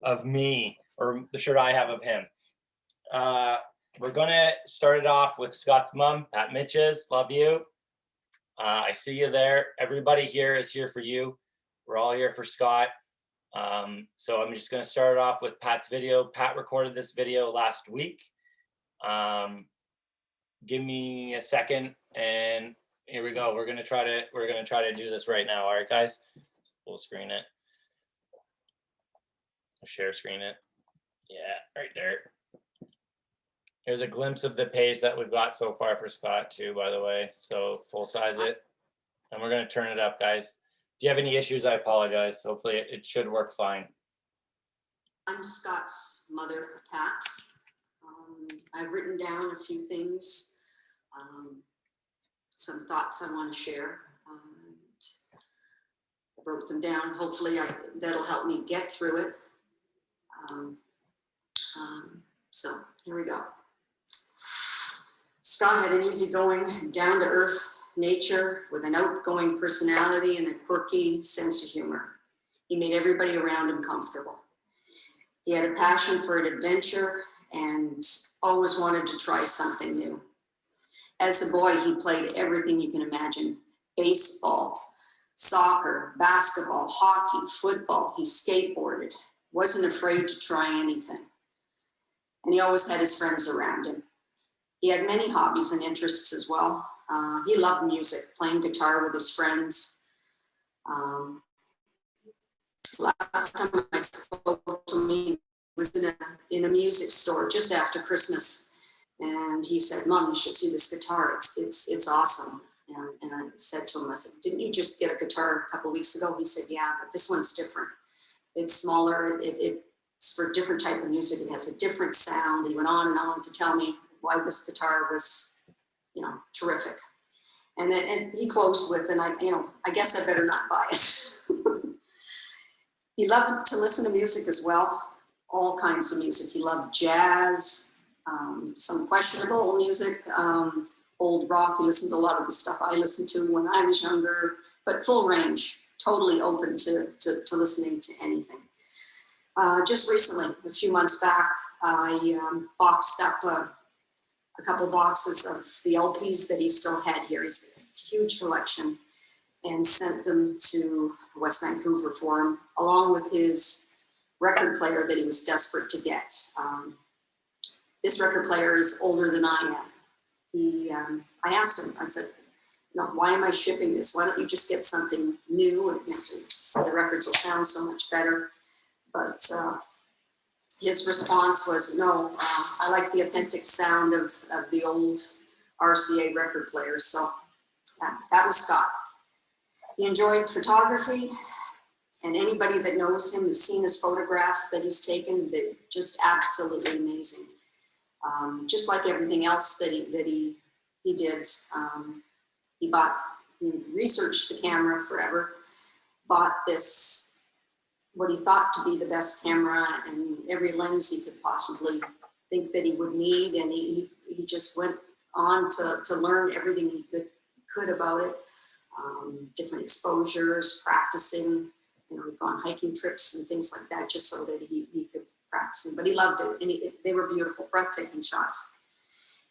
of me, or the shirt I have of him. We're gonna start it off with Scott's mom, Pat Mitges. Love you. I see you there. Everybody here is here for you. We're all here for Scott. So I'm just gonna start it off with Pat's video. Pat recorded this video last week. Give me a second, and here we go. We're gonna try to do this right now. All right, guys. Full screen it. Share screen it. Yeah, right there. Here's a glimpse of the page that we've got so far for Scott too, by the way. So full size it. And we're gonna turn it up, guys. If you have any issues, I apologize. Hopefully it should work fine. I'm Scott's mother, Pat. I've written down a few things, some thoughts I want to share. I wrote them down. Hopefully that'll help me get through it. So here we go. Scott had an easygoing, down-to-earth nature with an outgoing personality and a quirky sense of humor. He made everybody around him comfortable. He had a passion for an adventure and always wanted to try something new. As a boy, he played everything you can imagine: baseball, soccer, basketball, hockey, football. He skateboarded, wasn't afraid to try anything. And he always had his friends around him. He had many hobbies and interests as well. He loved music, playing guitar with his friends. Last time I spoke to him, he was in a music store just after Christmas. And he said, "Mom, you should see this guitar. It's awesome." And I said to him, I said, "Didn't you just get a guitar a couple of weeks ago?" He said, "Yeah, but this one's different. It's smaller. It's for a different type of music. It has a different sound." And he went on to tell me why this guitar was, terrific. And then he closed with, and I guess I better not buy it. He loved to listen to music as well, all kinds of music. He loved jazz, some questionable music, old rock. He listened to a lot of the stuff I listened to when I was younger, but full range, totally open to listening to anything. Just recently, a few months back, I boxed up a couple boxes of the LPs that he still had here. He's got a huge collection, and sent them to West Vancouver for him, along with his record player that he was desperate to get. This record player is older than I am. I asked him, I said, "Why am I shipping this? Why don't you just get something new? The records will sound so much better." But his response was, "No, I like the authentic sound of the old RCA record players." So that was Scott. He enjoyed photography, and anybody that knows him has seen his photographs that he's taken. They're just absolutely amazing. Just like everything else that he did. He researched the camera forever, bought this, what he thought to be the best camera, and every lens he could possibly think that he would need. And he just went on to learn everything he could about it. Different exposures, practicing, we'd go on hiking trips and things like that just so that he could practice. But he loved it, and they were beautiful, breathtaking shots.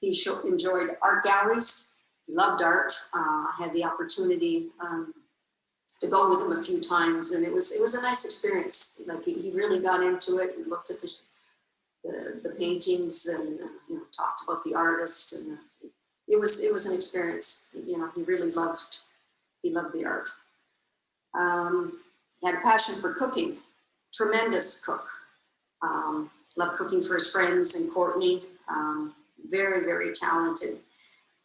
He enjoyed art galleries. He loved art. I had the opportunity to go with him a few times, and it was a nice experience. Like he really got into it. We looked at the paintings and talked about the artist, and it was an experience. He really loved the art. He had a passion for cooking. Tremendous cook. Loved cooking for his friends and Courtney. Very, very talented.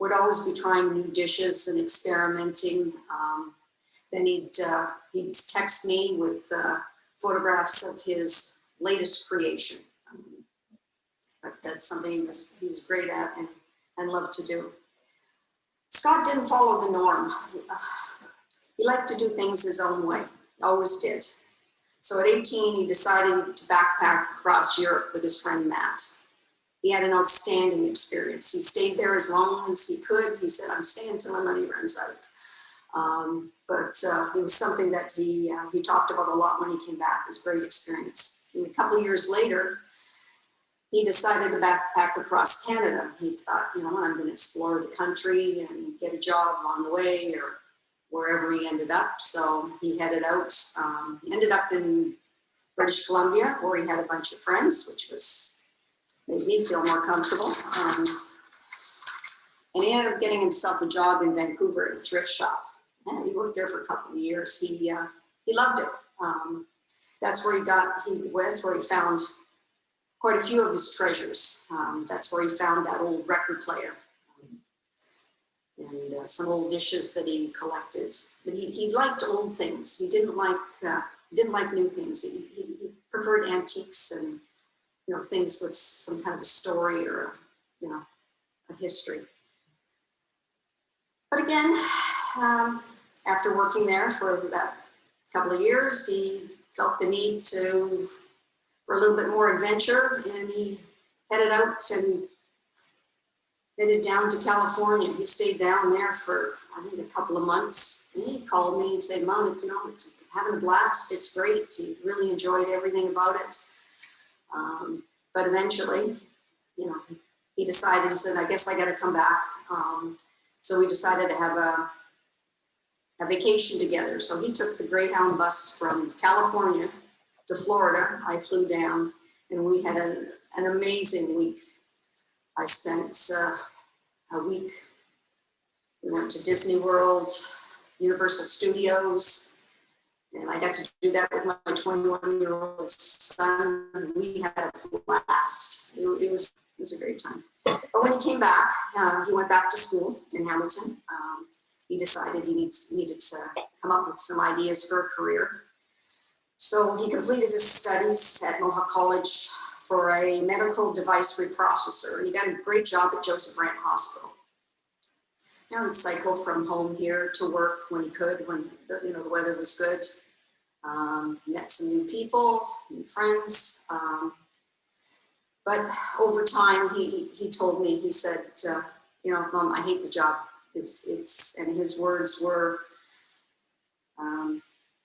Would always be trying new dishes and experimenting. Then he'd text me with photographs of his latest creation. But that's something he was great at and loved to do. Scott didn't follow the norm. He liked to do things his own way. Always did. So at 18, he decided to backpack across Europe with his friend Matt. He had an outstanding experience. He stayed there as long as he could. He said, "I'm staying until my money runs out." But it was something that he talked about a lot when he came back. It was a great experience. And a couple of years later, he decided to backpack across Canada. He thought, you know, I'm going to explore the country and get a job on the way or wherever he ended up. So he headed out. He ended up in British Columbia, where he had a bunch of friends, which made me feel more comfortable. And he ended up getting himself a job in Vancouver at a thrift shop. And he worked there for a couple of years. He loved it. That's where he found quite a few of his treasures. That's where he found that old record player and some old dishes that he collected. But he liked old things. He didn't like new things. He preferred antiques and, you know, things with some kind of a story or, you know, a history. But again, after working there for that couple of years, he felt the need for a little bit more adventure, and he headed down to California. He stayed down there for, I think, a couple of months. And he called me and said, Mom, you know, it's having a blast. It's great. He really enjoyed everything about it. But eventually, you know, he decided, he said, I guess I got to come back. So we decided to have a vacation together. So he took the Greyhound bus from California to Florida. I flew down, and we had an amazing week. I spent a week. We went to Disney World, Universal Studios, and I got to do that with my 21-year-old son. We had a blast. It was a great time. But when he came back, he went back to school in Hamilton. He decided he needed to come up with some ideas for a career. So he completed his studies at Mohawk College for a medical device reprocessor, and he got a great job at Joseph Brant Hospital. You know, he'd cycle from home here to work when he could, when the weather was good. Met some new people, new friends. But over time, he told me, he said, you know, Mom, I hate the job. And his words were,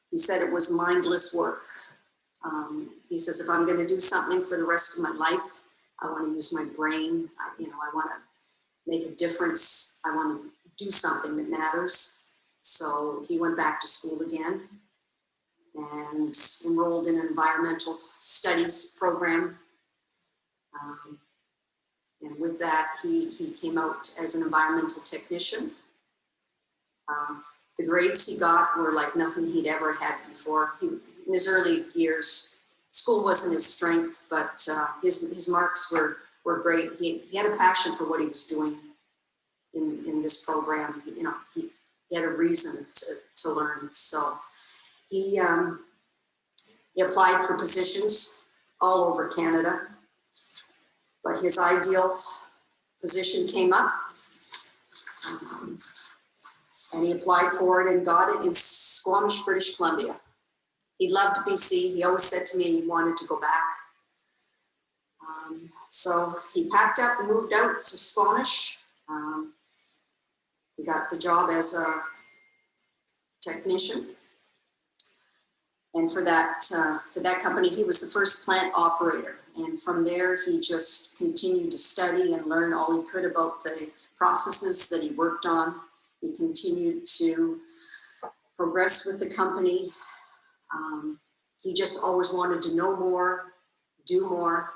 he said it was mindless work. He says, if I'm going to do something for the rest of my life, I want to use my brain. I want to make a difference. I want to do something that matters. So he went back to school again and enrolled in an environmental studies program. And with that, he came out as an environmental technician. The grades he got were like nothing he'd ever had before. In his early years, school wasn't his strength, but his marks were great. He had a passion for what he was doing in this program. You know, he had a reason to learn. So he applied for positions all over Canada, but his ideal position came up. And he applied for it and got it in Squamish, British Columbia. He loved BC. He always said to me he wanted to go back. So he packed up and moved out to Squamish. He got the job as a technician. And for that company, he was the first plant operator. And from there, he just continued to study and learn all he could about the processes that he worked on. He continued to progress with the company. He just always wanted to know more, do more,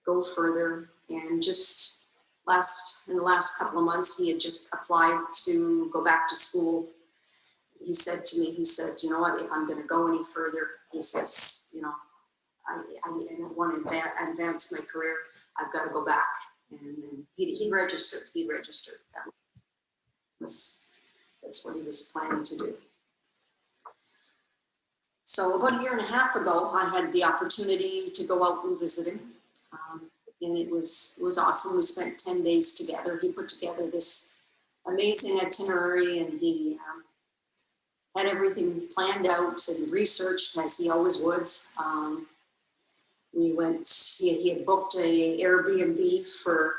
go further. And just in the last couple of months, he had just applied to go back to school. He said to me, you know what, if I'm going to go any further, he says, you know, I want to advance my career. I've got to go back. And he registered. That's what he was planning to do. So about a year and a half ago, I had the opportunity to go out and visit him. And it was awesome. We spent 10 days together. He put together this amazing itinerary, and he had everything planned out and researched, as he always would. We went, he had booked a Airbnb for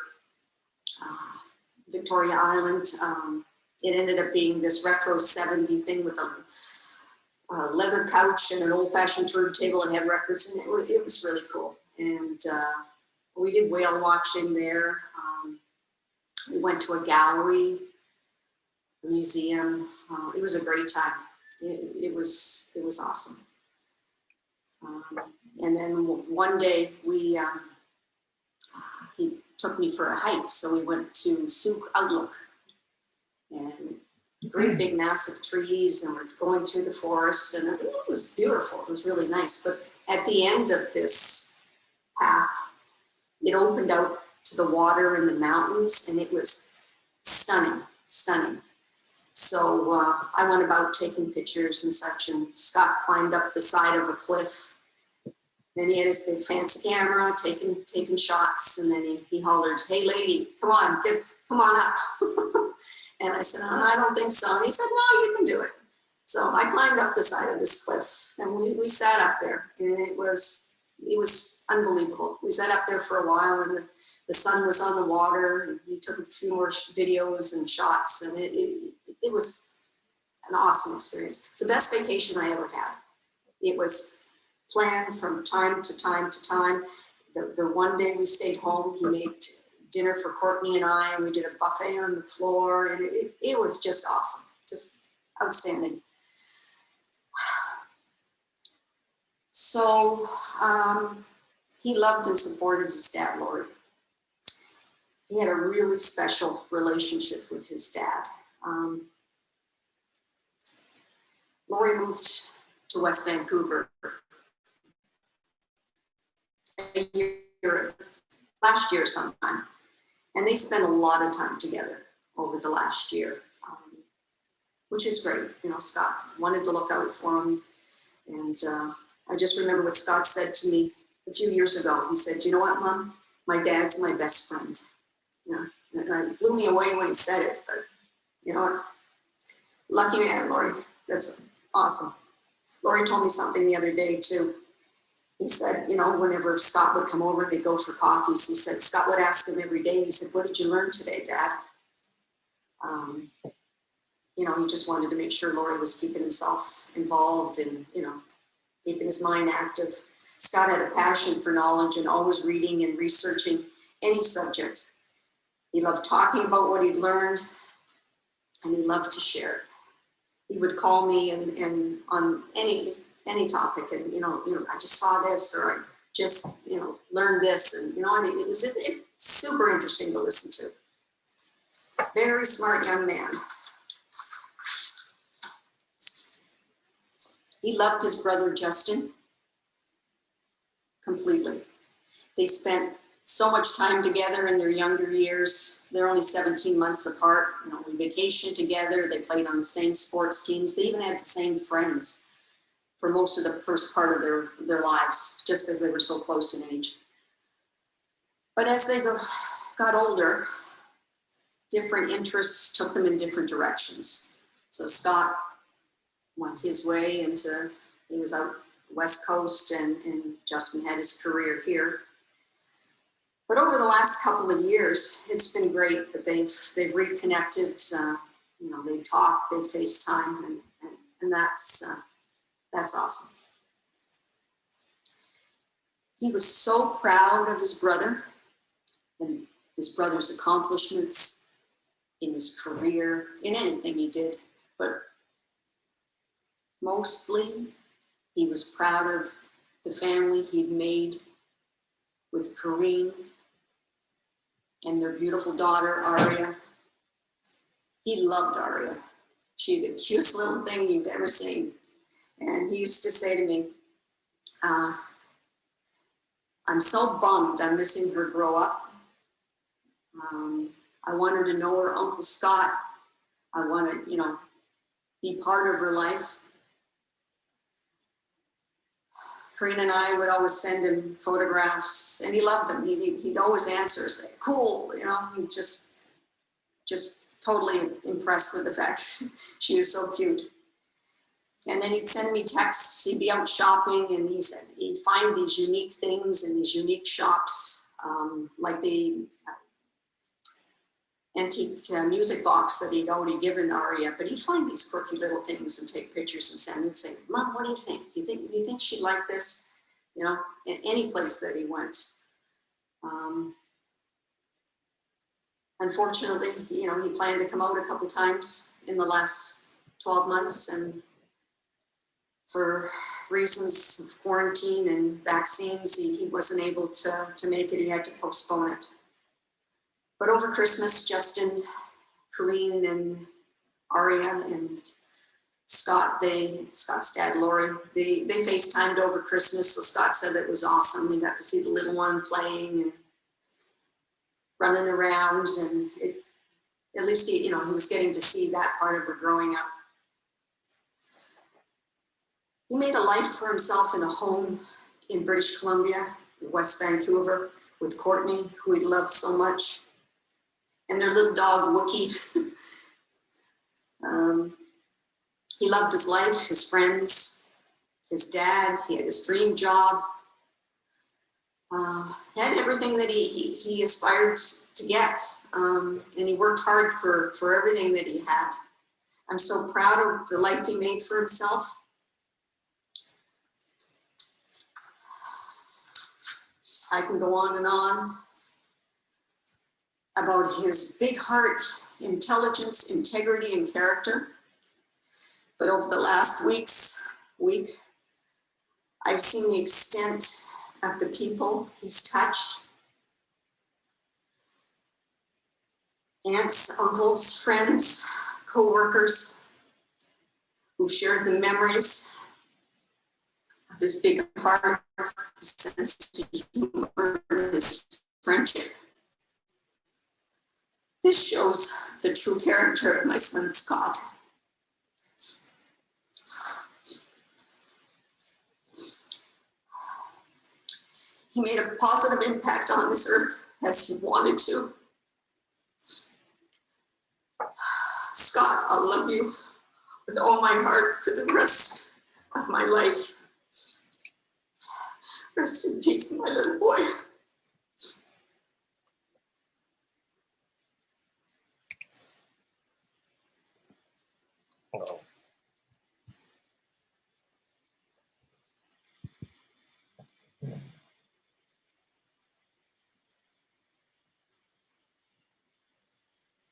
Victoria Island it ended up being this retro 70 thing with a leather couch and an old-fashioned turntable and had records, and it was really cool. And we did whale watching there. We went to a gallery, a museum. It was a great time. It was awesome. And then one day he took me for a hike, so we went to Souk Outlook, and great big massive trees, and we're going through the forest, and it was beautiful. It was really nice. But at the end of this path, it opened out to the water and the mountains, and it was stunning. So I went about taking pictures and such, and Scott climbed up the side of a cliff. Then he had his big fancy camera, taking shots, and then he hollered, "Hey lady, come on up." And I said, "Oh, I don't think so." And he said, "No, you can do it." So I climbed up the side of this cliff, and we sat up there, and it was unbelievable. We sat up there for a while, and the sun was on the water, and he took a few more videos and shots, and it was an awesome experience. It's the best vacation I ever had. It was planned from time to time to time. The one day we stayed home, he made dinner for Courtney and I, and we did a buffet on the floor, and it was just awesome, just outstanding. So he loved and supported his dad, Loreigh. He had a really special relationship with his dad. Loreigh moved to West Vancouver last year sometime, and they spent a lot of time together over the last year, which is great. You know, Scott wanted to look out for him, and I just remember what Scott said to me a few years ago. He said, "You know what, Mom? My dad's my best friend." You know, and it blew me away when he said it, but you know what? Lucky man, Loreigh. That's awesome. Loreigh told me something the other day too. He said, you know, whenever Scott would come over, they'd go for coffees. He said, Scott would ask him every day, he said, "What did you learn today, Dad?" You know, he just wanted to make sure Loreigh was keeping himself involved and, you know, keeping his mind active. Scott had a passion for knowledge and always reading and researching any subject. He loved talking about what he'd learned, and he loved to share it. He would call me and on any topic, and you know, I just saw this, or I just, you know, learned this, and you know, and it was super interesting to listen to. Very smart young man. He loved his brother Justin completely. They spent so much time together in their younger years. They're only 17 months apart. You know, we vacationed together. They played on the same sports teams. They even had the same friends for most of the first part of their lives, just because they were so close in age. But as they got older, different interests took them in different directions. So Scott went his way into, he was out West Coast, and Justin had his career here. But over the last couple of years, it's been great. But they've reconnected. You know, they talk, they FaceTime, and that's awesome. He was so proud of his brother and his brother's accomplishments in his career, in anything he did. But mostly, he was proud of the family he'd made with Corrine and their beautiful daughter, Aria. He loved Aria. She's the cutest little thing you've ever seen. And he used to say to me, "I'm so bummed I'm missing her grow up. I want her to know her Uncle Scott. I want to, you know, be part of her life." Corrine and I would always send him photographs, and he loved them. He'd always answer, say, "Cool," you know, he just totally impressed with the fact she was so cute. And then he'd send me texts. He'd be out shopping, and he said he'd find these unique things in these unique shops, like antique music box that he'd already given Aria, but he'd find these quirky little things and take pictures and send and say, Mom, what do you think? Do you think she'd like this? You know, in any place that he went. Unfortunately, you know, he planned to come out a couple times in the last 12 months, and for reasons of quarantine and vaccines, he wasn't able to make it. He had to postpone it. But over Christmas, Justin, Corrine, and Aria and Scott's dad, Loreigh, they FaceTimed over Christmas. So Scott said it was awesome. He got to see the little one playing and running around, and at least he was getting to see that part of her growing up. He made a life for himself in a home in British Columbia, West Vancouver, with Courtney, who he loved so much, and their little dog, Wookie. He loved his life, his friends, his dad. He had his dream job. He had everything that he aspired to get, and he worked hard for everything that he had. I'm so proud of the life he made for himself. I can go on and on about his big heart, intelligence, integrity, and character. But over the last week, I've seen the extent of the people he's touched. Aunts, uncles, friends, co-workers who shared the memories of his big heart, his sense of humor, his friendship. This shows the true character of my son, Scott. He made a positive impact on this earth as he wanted to. Scott, I love you with all my heart for the rest of my life. Rest in peace, my little boy. Oh.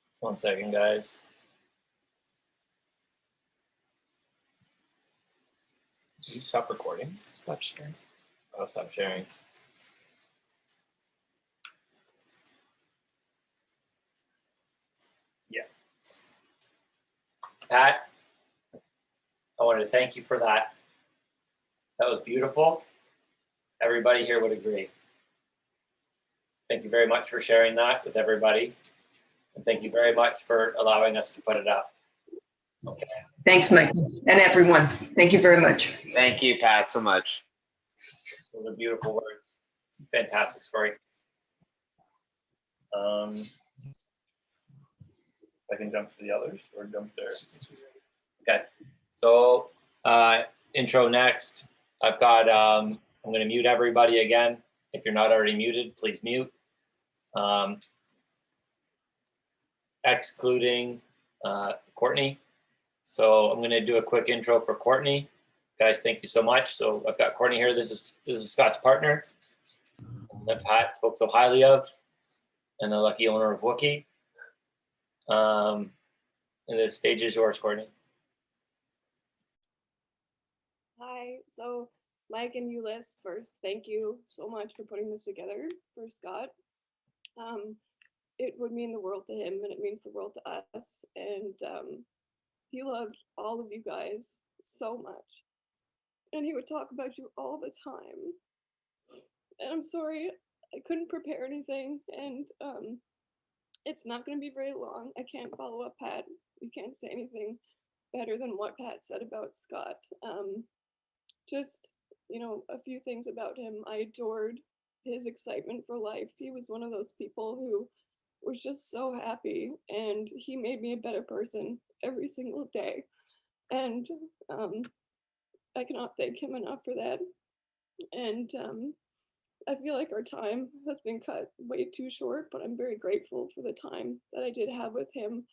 Just 1 second, guys. Did you stop recording? Stop sharing. I'll stop sharing. Yeah. Pat, I wanted to thank you for that. That was beautiful. Everybody here would agree. Thank you very much for sharing that with everybody. And thank you very much for allowing us to put it up. Okay. Thanks, Michael, and everyone. Thank you very much. Thank you, Pat, so much. Those are beautiful words. It's a fantastic story. I can jump to the others or jump there. Okay. So intro next. I've got, I'm going to mute everybody again. If you're not already muted, please mute. Excluding Courtney. So I'm going to do a quick intro for Courtney. Guys, thank you so much. So I've got Courtney here. This is Scott's partner that Pat spoke so highly of, and the lucky owner of Wookie. And the stage is yours, Courtney. Hi. So Mike and Ulyss, first, thank you so much for putting this together for Scott. It would mean the world to him, and it means the world to us. And he loved all of you guys so much. And he would talk about you all the time. And I'm sorry, I couldn't prepare anything. And it's not going to be very long. I can't follow up Pat. You can't say anything better than what Pat said about Scott. Just, you know, a few things about him. I adored his excitement for life. He was one of those people who was just so happy, and he made me a better person every single day. And I cannot thank him enough for that. And I feel like our time has been cut way too short, but I'm very grateful for the time that I did have with him.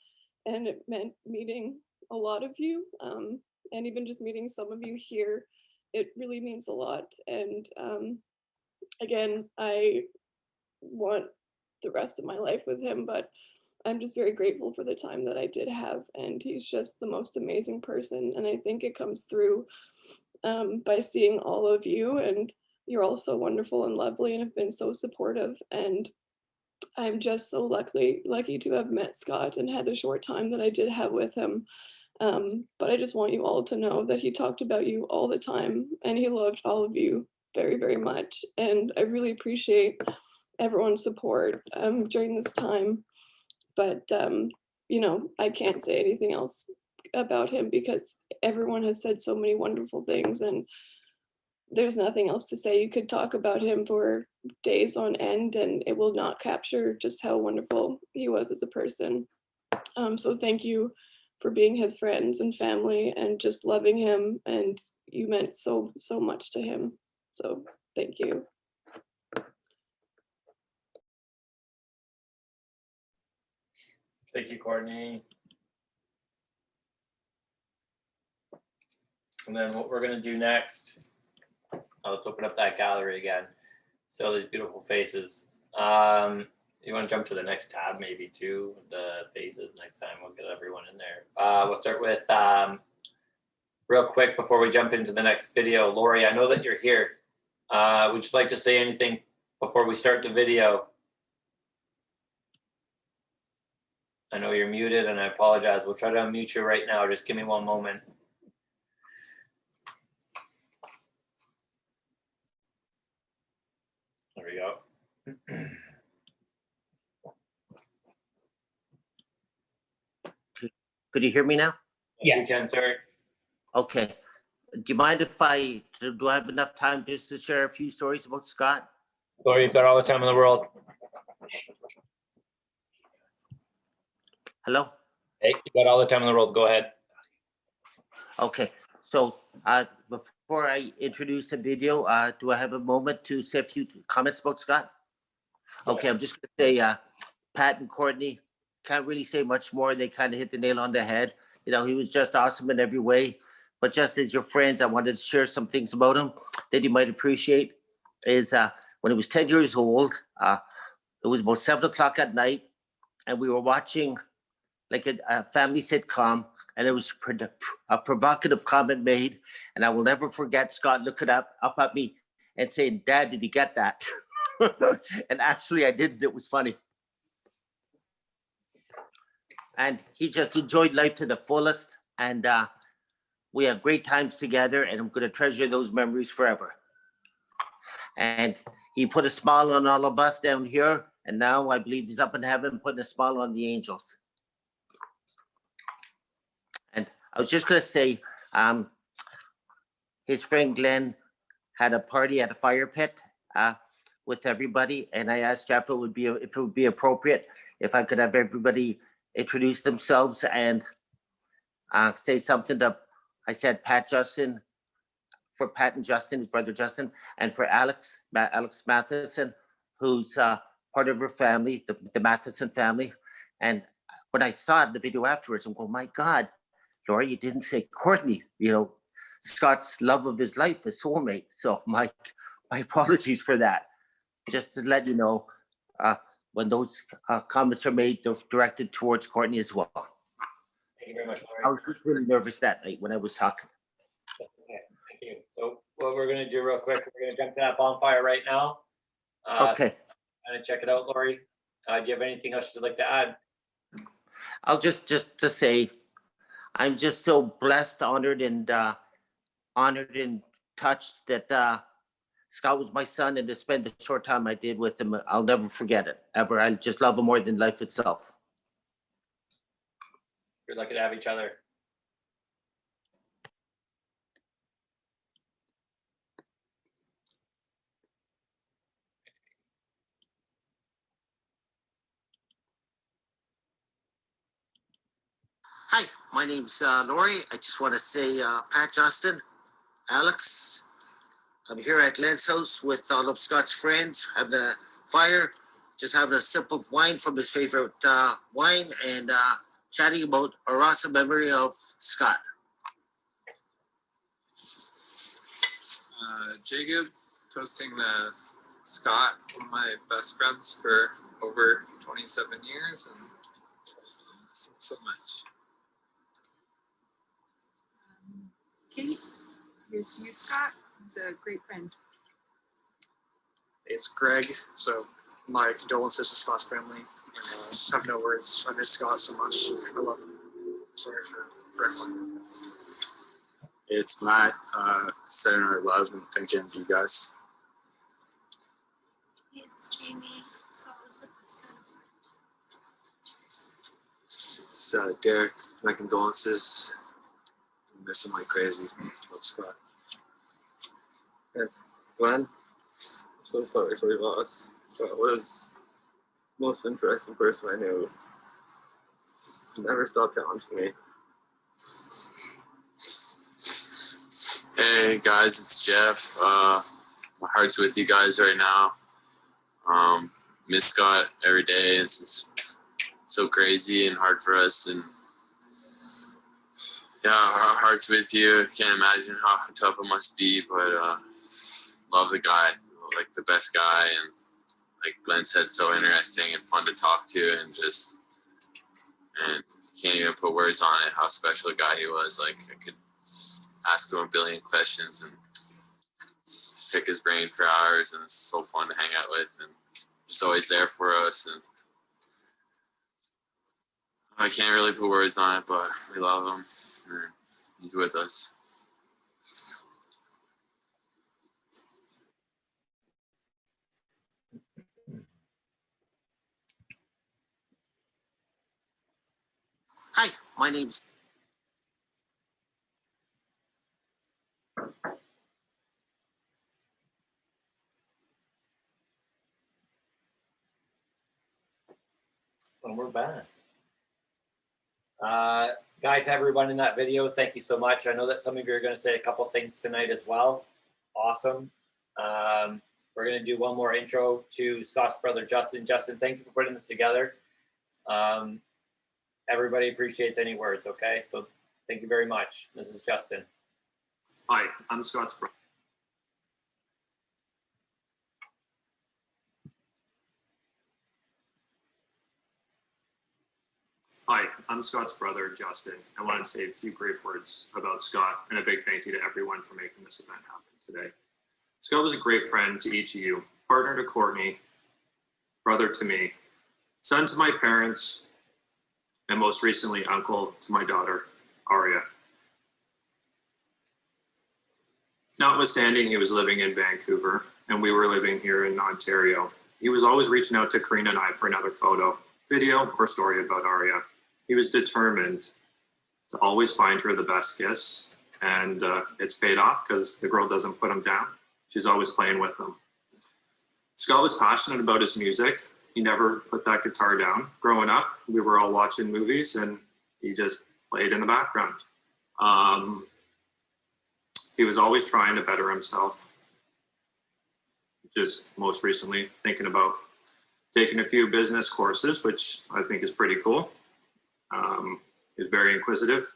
And it meant meeting a lot of you, and even just meeting some of you here. It really means a lot. And again, I want the rest of my life with him, but I'm just very grateful for the time that I did have. And he's just the most amazing person. And I think it comes through by seeing all of you, and you're all so wonderful and lovely and have been so supportive. And I'm just so lucky to have met Scott and had the short time that I did have with him. But I just want you all to know that he talked about you all the time and he loved all of you very, very much. And I really appreciate everyone's support during this time. But, you know, I can't say anything else about him because everyone has said so many wonderful things, and there's nothing else to say. You could talk about him for days on end and it will not capture just how wonderful he was as a person. So thank you for being his friends and family and just loving him. And you meant so, so much to him. So thank you. Thank you, Courtney. And then what we're gonna do next, let's open up that gallery again. See all these beautiful faces. You wanna jump to the next tab maybe too, the faces next time, we'll get everyone in there. We'll start with, real quick before we jump into the next video, Loreigh, I know that you're here. Would you like to say anything before we start the video? I know you're muted and I apologize. We'll try to unmute you right now. Just give me one moment. There we go. Could you hear me now? Yeah, you can, sir. Okay. Do you mind if do I have enough time just to share a few stories about Scott? Loreigh, you've got all the time in the world. Hello? Hey, you got all the time in the world. Go ahead. Okay. So before I introduce the video, do I have a moment to say a few comments about Scott? Okay, I'm just going to say Pat and Courtney, can't really say much more. They kind of hit the nail on the head. You know, he was just awesome in every way. But just as your friends, I wanted to share some things about him that you might appreciate. Is when he was 10 years old, it was about 7 o'clock at night, and we were watching like a family sitcom, and it was a provocative comment made, and I will never forget Scott looking up at me and saying, "Dad, did you get that?" And actually, I didn't. It was funny. And he just enjoyed life to the fullest, and we had great times together, and I'm going to treasure those memories forever. And he put a smile on all of us down here, and now I believe he's up in heaven putting a smile on the angels. And I was just going to say, his friend Glenn had a party at a fire pit with everybody, and I asked Jeff if it would be appropriate if I could have everybody introduce themselves and say something to. I said Pat Justin, for Pat and Justin, his brother Justin, and for Alex Matheson, who's part of her family, the Matheson family. And when I saw the video afterwards, I'm going, my God, Loreigh, you didn't say Courtney, you know, Scott's love of his life, his soulmate. So my apologies for that. Just to let you know, when those comments are made, they're directed towards Courtney as well. Thank you very much, Loreigh. I was just really nervous that night when I was talking. Okay, thank you. So what we're going to do real quick, we're going to jump to that bonfire right now. Okay. And check it out, Loreigh. Do you have anything else you'd like to add? I'll just to say, I'm just so blessed, honored and touched that Scott was my son, and to spend the short time I did with him, I'll never forget it, ever. I just love him more than life itself. We're lucky to have each other. Hi, my name's Loreigh. I just want to say, Pat, Justin, Alex, I'm here at Len's house with all of Scott's friends, having a fire, just having a sip of wine from his favorite wine, and chatting about our awesome memory of Scott. Jacob, toasting Scott, one of my best friends for over 27 years, and so much. Kate, here's to you, Scott. He's a great friend. It's Greg, so my condolences to Scott's family. And just have no words. I miss Scott so much. I love him. Sorry for everyone. It's Matt, sending our love and thanking you guys. It's Jamie. Scott was the best kind of friend. It's Derek, my condolences. I miss him like crazy. Love Scott. It's Glenn. I'm so sorry for your loss. Scott was the most interesting person I knew. He never stopped talking to me. Hey guys, it's Jeff. My heart's with you guys right now. Miss Scott every day. It's just so crazy and hard for us. And yeah, our heart's with you. Can't imagine how tough it must be, but love the guy, like the best guy, and like Glenn said, so interesting and fun to talk to, and can't even put words on it how special a guy he was. Like I could ask him a billion questions and pick his brain for hours, and it's so fun to hang out with, and just always there for us. And I can't really put words on it, but we love him, and he's with us. Hi, my name's And we're back. Guys, everyone in that video, thank you so much. I know that some of you are going to say a couple things tonight as well. Awesome. We're going to do one more intro to Scott's brother, Justin. Justin, thank you for putting this together. Everybody appreciates any words, okay? So thank you very much. This is Justin. Hi, I'm Scott's brother. Hi, I'm Scott's brother, Justin. I wanted to say a few brief words about Scott, and a big thank you to everyone for making this event happen today. Scott was a great friend to each of you, partner to Courtney, brother to me, son to my parents, and most recently, uncle to my daughter, Aria. Notwithstanding, he was living in Vancouver, and we were living here in Ontario. He was always reaching out to Karina and I for another photo, video, or story about Aria. He was determined to always find her the best gifts, and it's paid off because the girl doesn't put him down. She's always playing with them. Scott was passionate about his music. He never put that guitar down. Growing up, we were all watching movies, and he just played in the background. He was always trying to better himself. Just most recently thinking about taking a few business courses, which I think is pretty cool. He was very inquisitive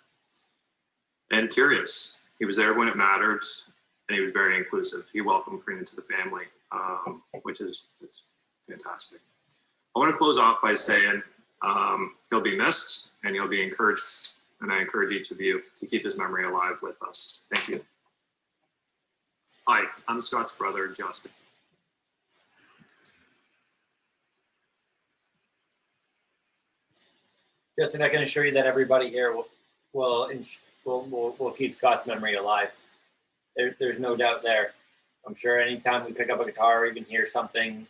and curious. He was there when it mattered, and he was very inclusive. He welcomed Karina to the family, which is fantastic. I want to close off by saying he'll be missed and he'll be encouraged, and I encourage each of you to keep his memory alive with us. Thank you. Hi, I'm Scott's brother, Justin. Justin, I can assure you that everybody here will keep Scott's memory alive. There's no doubt there. I'm sure anytime we pick up a guitar or even hear something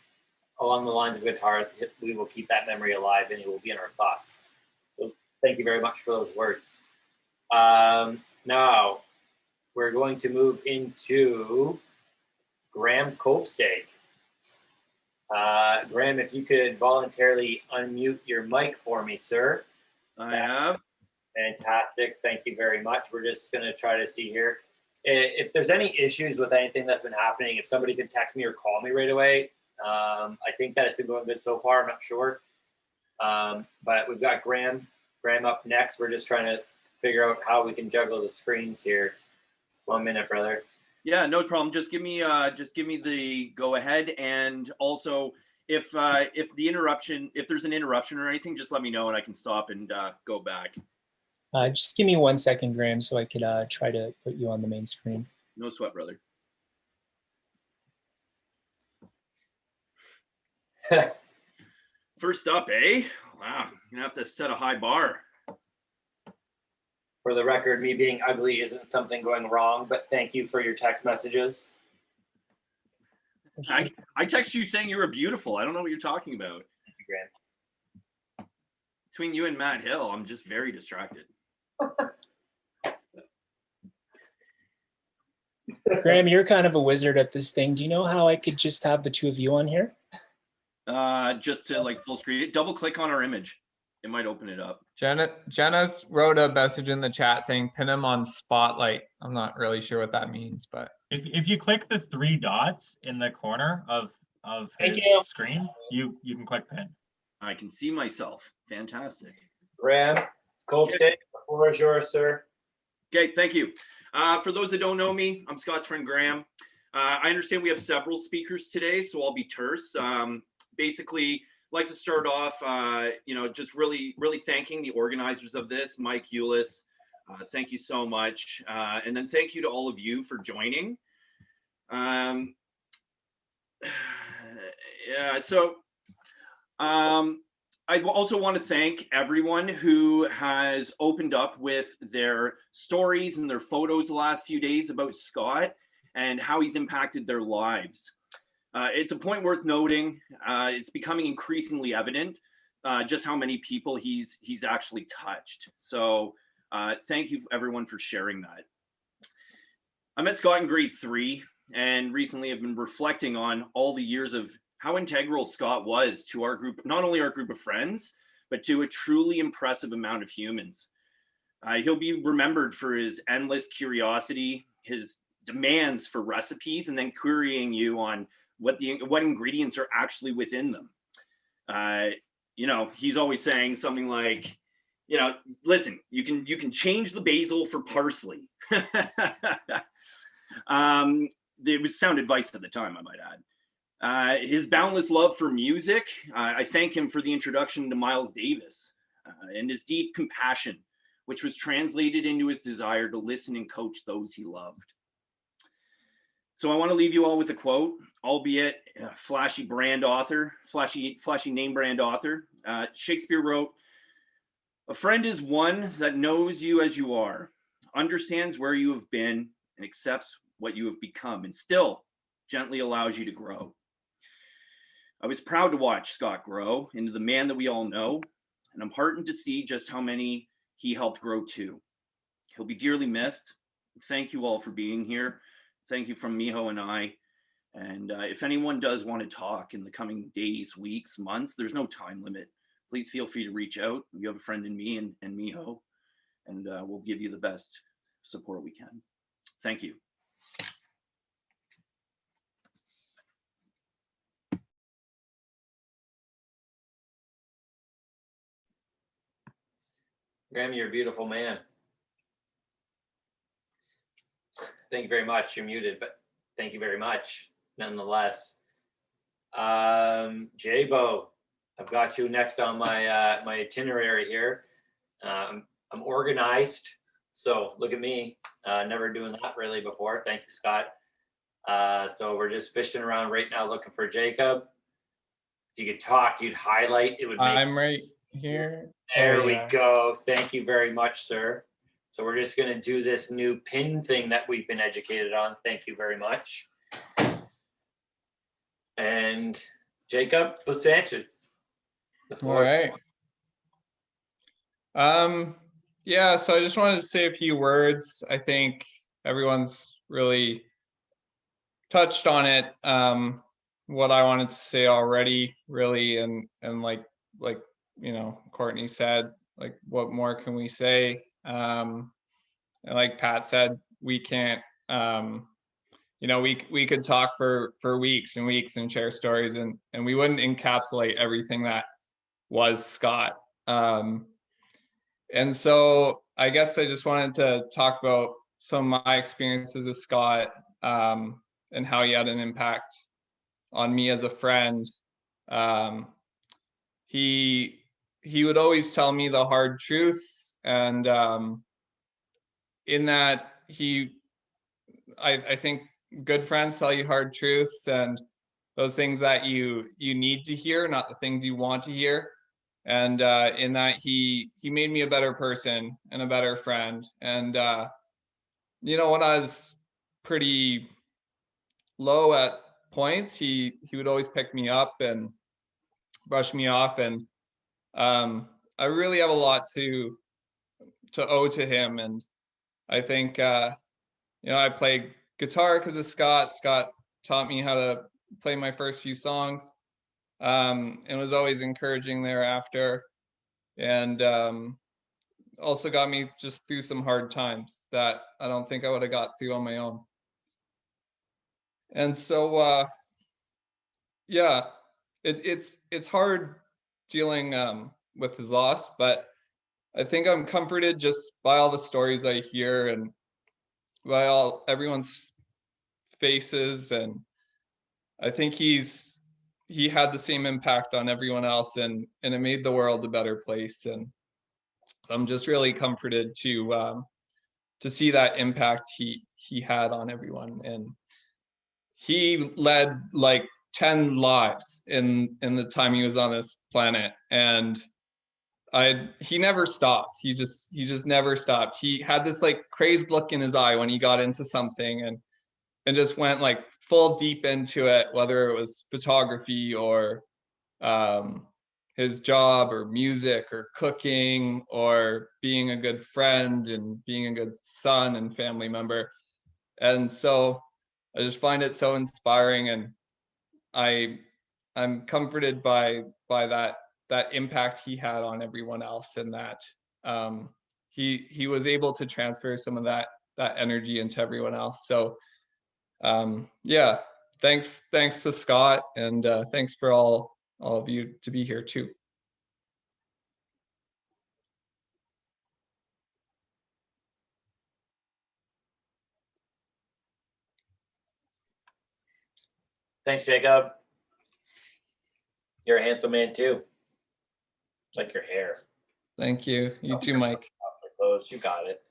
along the lines of a guitar, we will keep that memory alive, and it will be in our thoughts. So thank you very much for those words. Now we're going to move into Graham Copestake. Graham, if you could voluntarily unmute your mic for me, sir. I have. Fantastic. Thank you very much. We're just going to try to see here. if there's any issues with anything that's been happening, if somebody can text me or call me right away. I think that it's been going good so far. I'm not sure. But we've got Graham up next. We're just trying to figure out how we can juggle the screens here. 1 minute, brother. Yeah, no problem. Just give me the go ahead. And also, if there's an interruption or anything, just let me know and I can stop and go back. Just give me 1 second, Graham, so I could try to put you on the main screen. No sweat, brother. First up, eh? Wow, you're gonna have to set a high bar. For the record, me being ugly isn't something going wrong, but thank you for your text messages. I text you saying you were beautiful. I don't know what you're talking about. Thank you, Graham. Between you and Matt Hill, I'm just very distracted. Graham, you're kind of a wizard at this thing. Do you know how I could just have the two of you on here? Just to like full screen it, double click on our image. It might open it up. Jenna wrote a message in the chat saying pin him on spotlight. I'm not really sure what that means, but if you click the 3 dots in the corner of his screen, you can click pin. I can see myself. Fantastic. Graham, cold state, the floor is yours, sir. Okay, thank you. For those that don't know me, I'm Scott's friend Graham. I understand we have several speakers today, so I'll be terse. Basically, like to start off, just really thanking the organizers of this, Mike Eulis. Thank you so much. And then thank you to all of you for joining. I also want to thank everyone who has opened up with their stories and their photos the last few days about Scott and how he's impacted their lives. It's a point worth noting. It's becoming increasingly evident just how many people he's actually touched. So thank you everyone for sharing that. I met Scott in grade 3 and recently have been reflecting on all the years of how integral Scott was to our group, not only our group of friends, but to a truly impressive amount of humans. He'll be remembered for his endless curiosity, his demands for recipes, and then querying you on what ingredients are actually within them. He's always saying something like, listen, you can change the basil for parsley. It was sound advice at the time, I might add. His boundless love for music, I thank him for the introduction to Miles Davis and his deep compassion, which was translated into his desire to listen and coach those he loved. So I want to leave you all with a quote, albeit a flashy name brand author. Shakespeare wrote, "A friend is one that knows you as you are, understands where you have been, and accepts what you have become, and still gently allows you to grow." I was proud to watch Scott grow into the man that we all know, and I'm heartened to see just how many he helped grow too. He'll be dearly missed. Thank you all for being here. Thank you from Miho and I. And if anyone does want to talk in the coming days, weeks, months, there's no time limit. Please feel free to reach out. You have a friend in me and Miho, and we'll give you the best support we can. Thank you. Graham, you're a beautiful man. Thank you very much. You're muted, but thank you very much, nonetheless. J-Bo, I've got you next on my my itinerary here. I'm organized, so look at me. Never doing that really before. Thank you, Scott. So we're just fishing around right now looking for Jacob. If you could talk, you'd highlight. It would. I'm right here. There we go. Thank you very much, sir. So we're just going to do this new pin thing that we've been educated on. Thank you very much. And Jacob Los Sanchez. All right. Yeah, so I just wanted to say a few words. I think everyone's really touched on it. What I wanted to say already, really, and like Courtney said, like, what more can we say? And like Pat said, we can't You know, we could talk for weeks and weeks and share stories, and we wouldn't encapsulate everything that was Scott. And so I guess I just wanted to talk about some of my experiences with Scott, and how he had an impact on me as a friend. He would always tell me the hard truths, and in that I think good friends tell you hard truths, and those things that you need to hear, not the things you want to hear. And in that he made me a better person and a better friend. And you know, when I was pretty low at points, he would always pick me up and brush me off. And I really have a lot to owe to him. And I think you know, I played guitar because of Scott. Scott taught me how to play my first few songs, and was always encouraging thereafter. And also got me just through some hard times that I don't think I would have got through on my own. And so yeah, it's hard dealing with his loss, but I think I'm comforted just by all the stories I hear and by everyone's faces. And I think he had the same impact on everyone else, and it made the world a better place. And I'm just really comforted to see that impact he had on everyone. And he led like 10 lives in the time he was on this planet, and he never stopped. He just never stopped. He had this like crazed look in his eye when he got into something, and just went like full deep into it, whether it was photography or his job or music or cooking or being a good friend and being a good son and family member. And so I just find it so inspiring, and I'm comforted by that impact he had on everyone else, and that he was able to transfer some of that energy into everyone else. So yeah, thanks to Scott, and thanks for all of you to be here too. Thanks, Jacob. You're a handsome man too. Like your hair. Thank you. You too, Mike. Clothes, you got it.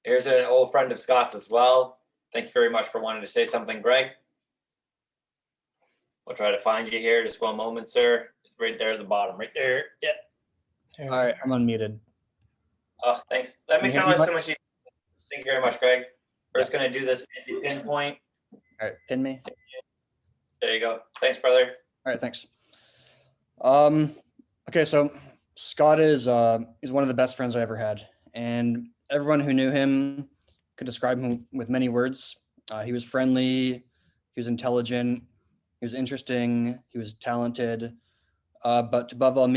Here's an old friend of Scott's as well. Thank you very much for wanting to say something, Greg. We'll try to find you here. Just one moment, sir. Right there at the bottom, right there. Yeah. All right, I'm unmuted. Oh, thanks. That makes Can my you hear life me, so much easier. Thank you very much, Greg. We're just going to do this pinpoint. All right, pin me. There you go. Thanks, brother. All right, thanks. Okay, so Scott is one of the best friends I ever had, and everyone who knew him could describe him with many words. He was friendly, he was intelligent, he was interesting, he was talented, but above all to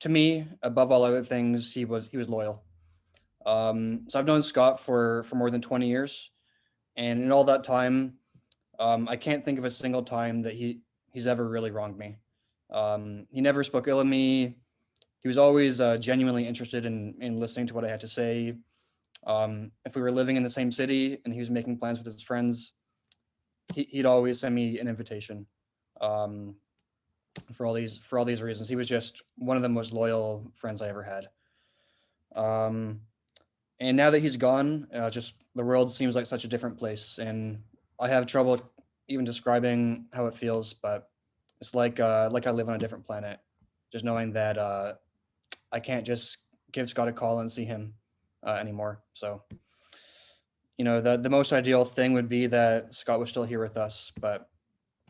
me, above all other things, he was loyal. So I've known Scott for more than 20 years, and in all that time, I can't think of a single time that he's ever really wronged me. He never spoke ill of me. He was always genuinely interested in listening to what I had to say. If we were living in the same city and he was making plans with his friends, he'd always send me an invitation. For all these reasons, he was just one of the most loyal friends I ever had. And now that he's gone, just the world seems like such a different place, and I have trouble even describing how it feels, but it's like I live on a different planet, just knowing that I can't just give Scott a call and see him anymore. So, you know, the most ideal thing would be that Scott was still here with us, but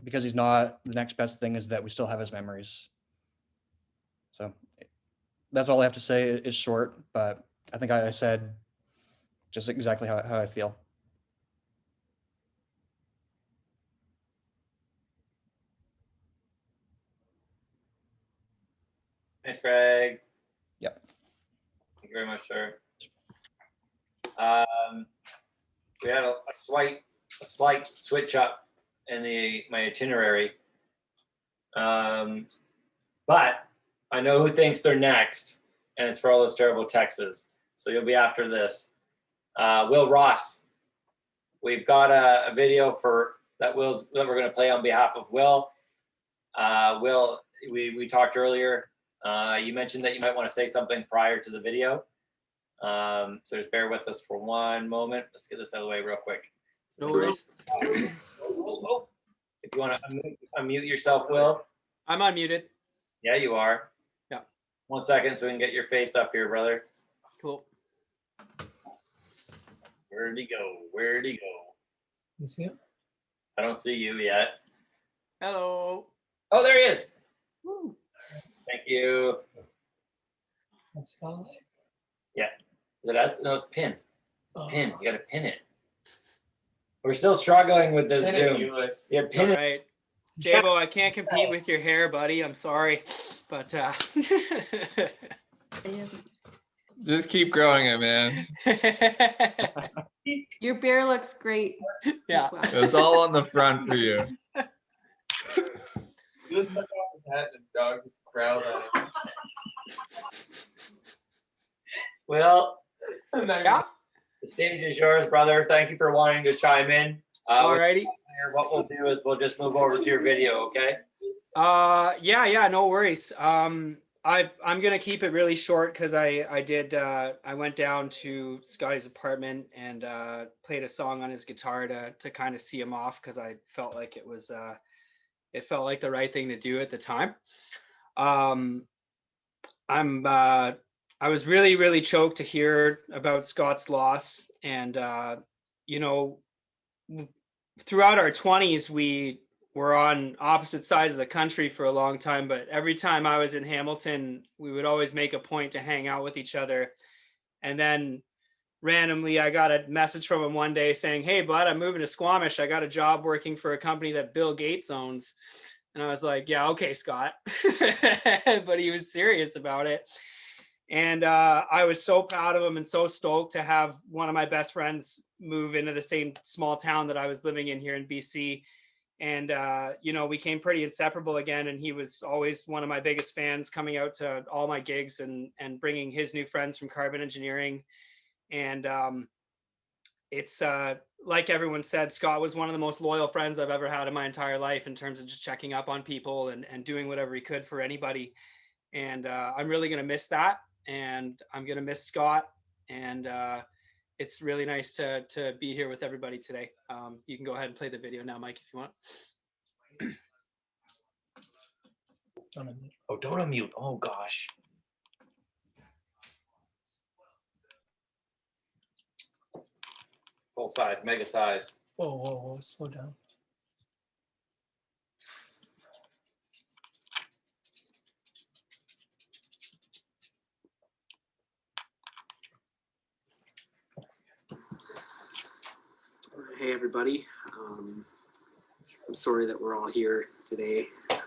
because he's not, the next best thing is that we still have his memories. So that's all I have to say. Is short, but I think I said just exactly how I feel. Thanks, Greg. Yep. Thank you very much, sir. We had a slight switch up in my itinerary. But I know who thinks they're next, and it's for all those terrible Texas. So you'll be after this. Will Ross. We've got a video that we're going to play on behalf of Will. Will, we talked earlier. You mentioned that you might want to say something prior to the video. So just bear with us for one moment. Let's get this out of the way real quick. No worries. If you want to unmute yourself, Will. I'm unmuted. Yeah, you are. Yeah. 1 second so we can get your face up here, brother. Cool. Where'd he go? Where'd he go? You see him? I don't see you yet. Hello. Oh, there he is. Woo. Thank you. That's fine. Yeah. Is it us? No, it's pin. It's Oh. pin. You got to pin it. We're still struggling with this Zoom. Yeah, pin it. Right. Jabo, I can't compete with your hair, buddy. I'm sorry. But Just keep growing it, man. Your bear looks great. Yeah. It's all on the front for you. Just took off his hat and the dog just growled at him. Well, yeah. The stage is yours, brother. Thank you for wanting to chime in. Alrighty. What we'll do is we'll just move over to your video, okay? Yeah, no worries. I'm gonna keep it really short because I went down to Scotty's apartment and played a song on his guitar to kind of see him off because I felt like it felt like the right thing to do at the time. I was really, really choked to hear about Scott's loss. And, throughout our 20s, we were on opposite sides of the country for a long time. But every time I was in Hamilton, we would always make a point to hang out with each other. And then randomly, I got a message from him one day saying, "Hey, bud, I'm moving to Squamish. I got a job working for a company that Bill Gates owns." And I was like, "Yeah, okay, Scott." But he was serious about it. And I was so proud of him and so stoked to have one of my best friends move into the same small town that I was living in here in BC. And, we became pretty inseparable again. And he was always one of my biggest fans, coming out to all my gigs and bringing his new friends from carbon engineering. And it's like everyone said, Scott was one of the most loyal friends I've ever had in my entire life in terms of just checking up on people and doing whatever he could for anybody. And I'm really going to miss that. And I'm going to miss Scott. And it's really nice to be here with everybody today. You can go ahead and play the video now, Mike, if you want. Oh, don't unmute. Oh, gosh. Full size, mega size. Whoa, slow down. Hey everybody, I'm sorry that we're all here today, but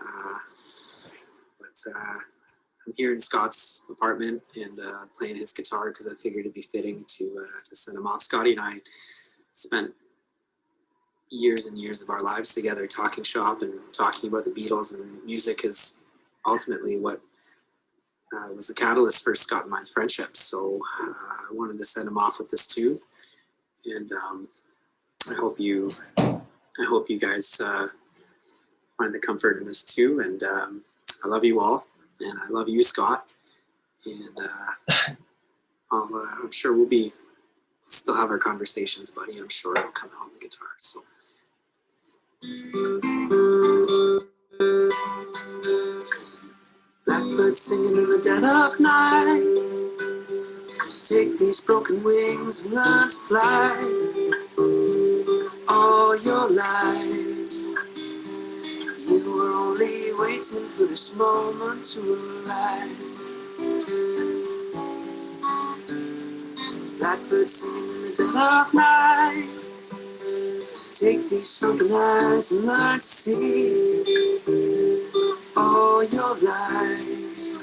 I'm here in Scott's apartment and playing his guitar because I figured it'd be fitting to send him off. Scotty and I spent years and years of our lives together talking shop and talking about the Beatles, and music is ultimately what was the catalyst for Scott and mine's friendship. So I wanted to send him off with this tune, and I hope you guys find the comfort in this too. And I love you all, and I love you, Scott. And I'm sure we'll still have our conversations, buddy. I'm sure it'll come out on the guitar. So. Blackbirds singing in the dead of night. Take these broken wings and learn to fly. All your life, you were only waiting for this moment to arrive. Blackbirds singing in the dead of night. Take these sunken eyes and learn to see. All your life,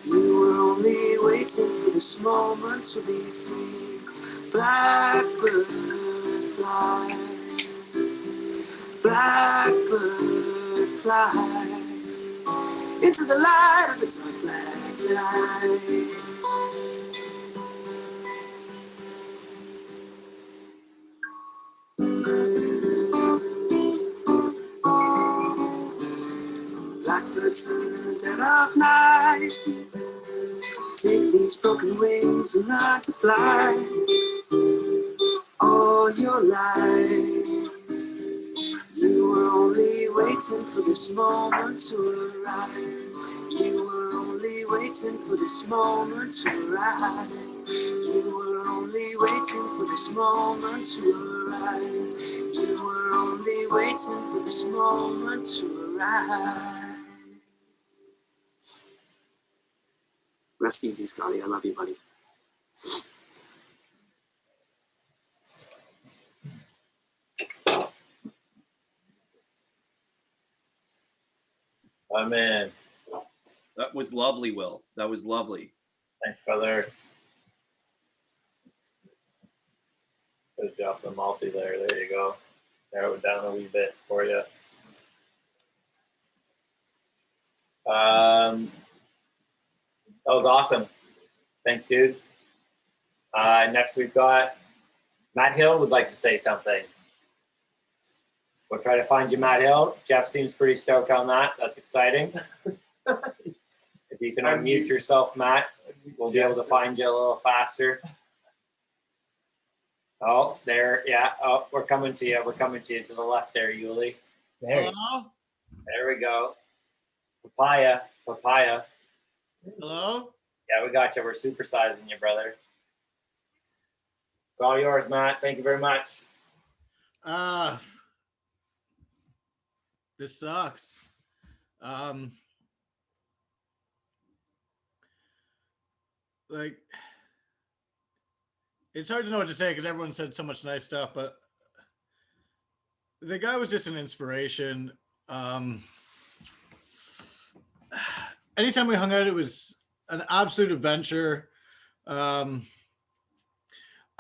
you were only waiting for this moment to be free. Blackbird fly, blackbird fly into the light of its own black night. Blackbird singing in the dead of night. Take these broken wings and learn to fly. All your life, you were only waiting for this moment to arrive. You were only waiting for this moment to arrive. You were only waiting for this moment to arrive. You were only waiting for this moment to arrive. Rest easy, Scotty. I love you, buddy. Oh, man. That was lovely, Will. That was lovely. Thanks, brother. Good job the multi there. There you go. Narrow it down a wee bit for you. That was awesome. Thanks, dude. Next we've got Matt Hill would like to say something. We'll try to find you, Matt Hill. Jeff seems pretty stoked on that. That's exciting. If you can unmute yourself, Matt, we'll be able to find you a little faster. Oh, there, yeah. Oh, we're coming to you. We're coming to you to the left there, Yuli. There, there we go. Papaya. Hello? Yeah, we got you. We're supersizing you, brother. It's all yours, Matt. Thank you very much. This sucks. Like, it's hard to know what to say because everyone said so much nice stuff, but the guy was just an inspiration. Anytime we hung out, it was an absolute adventure. I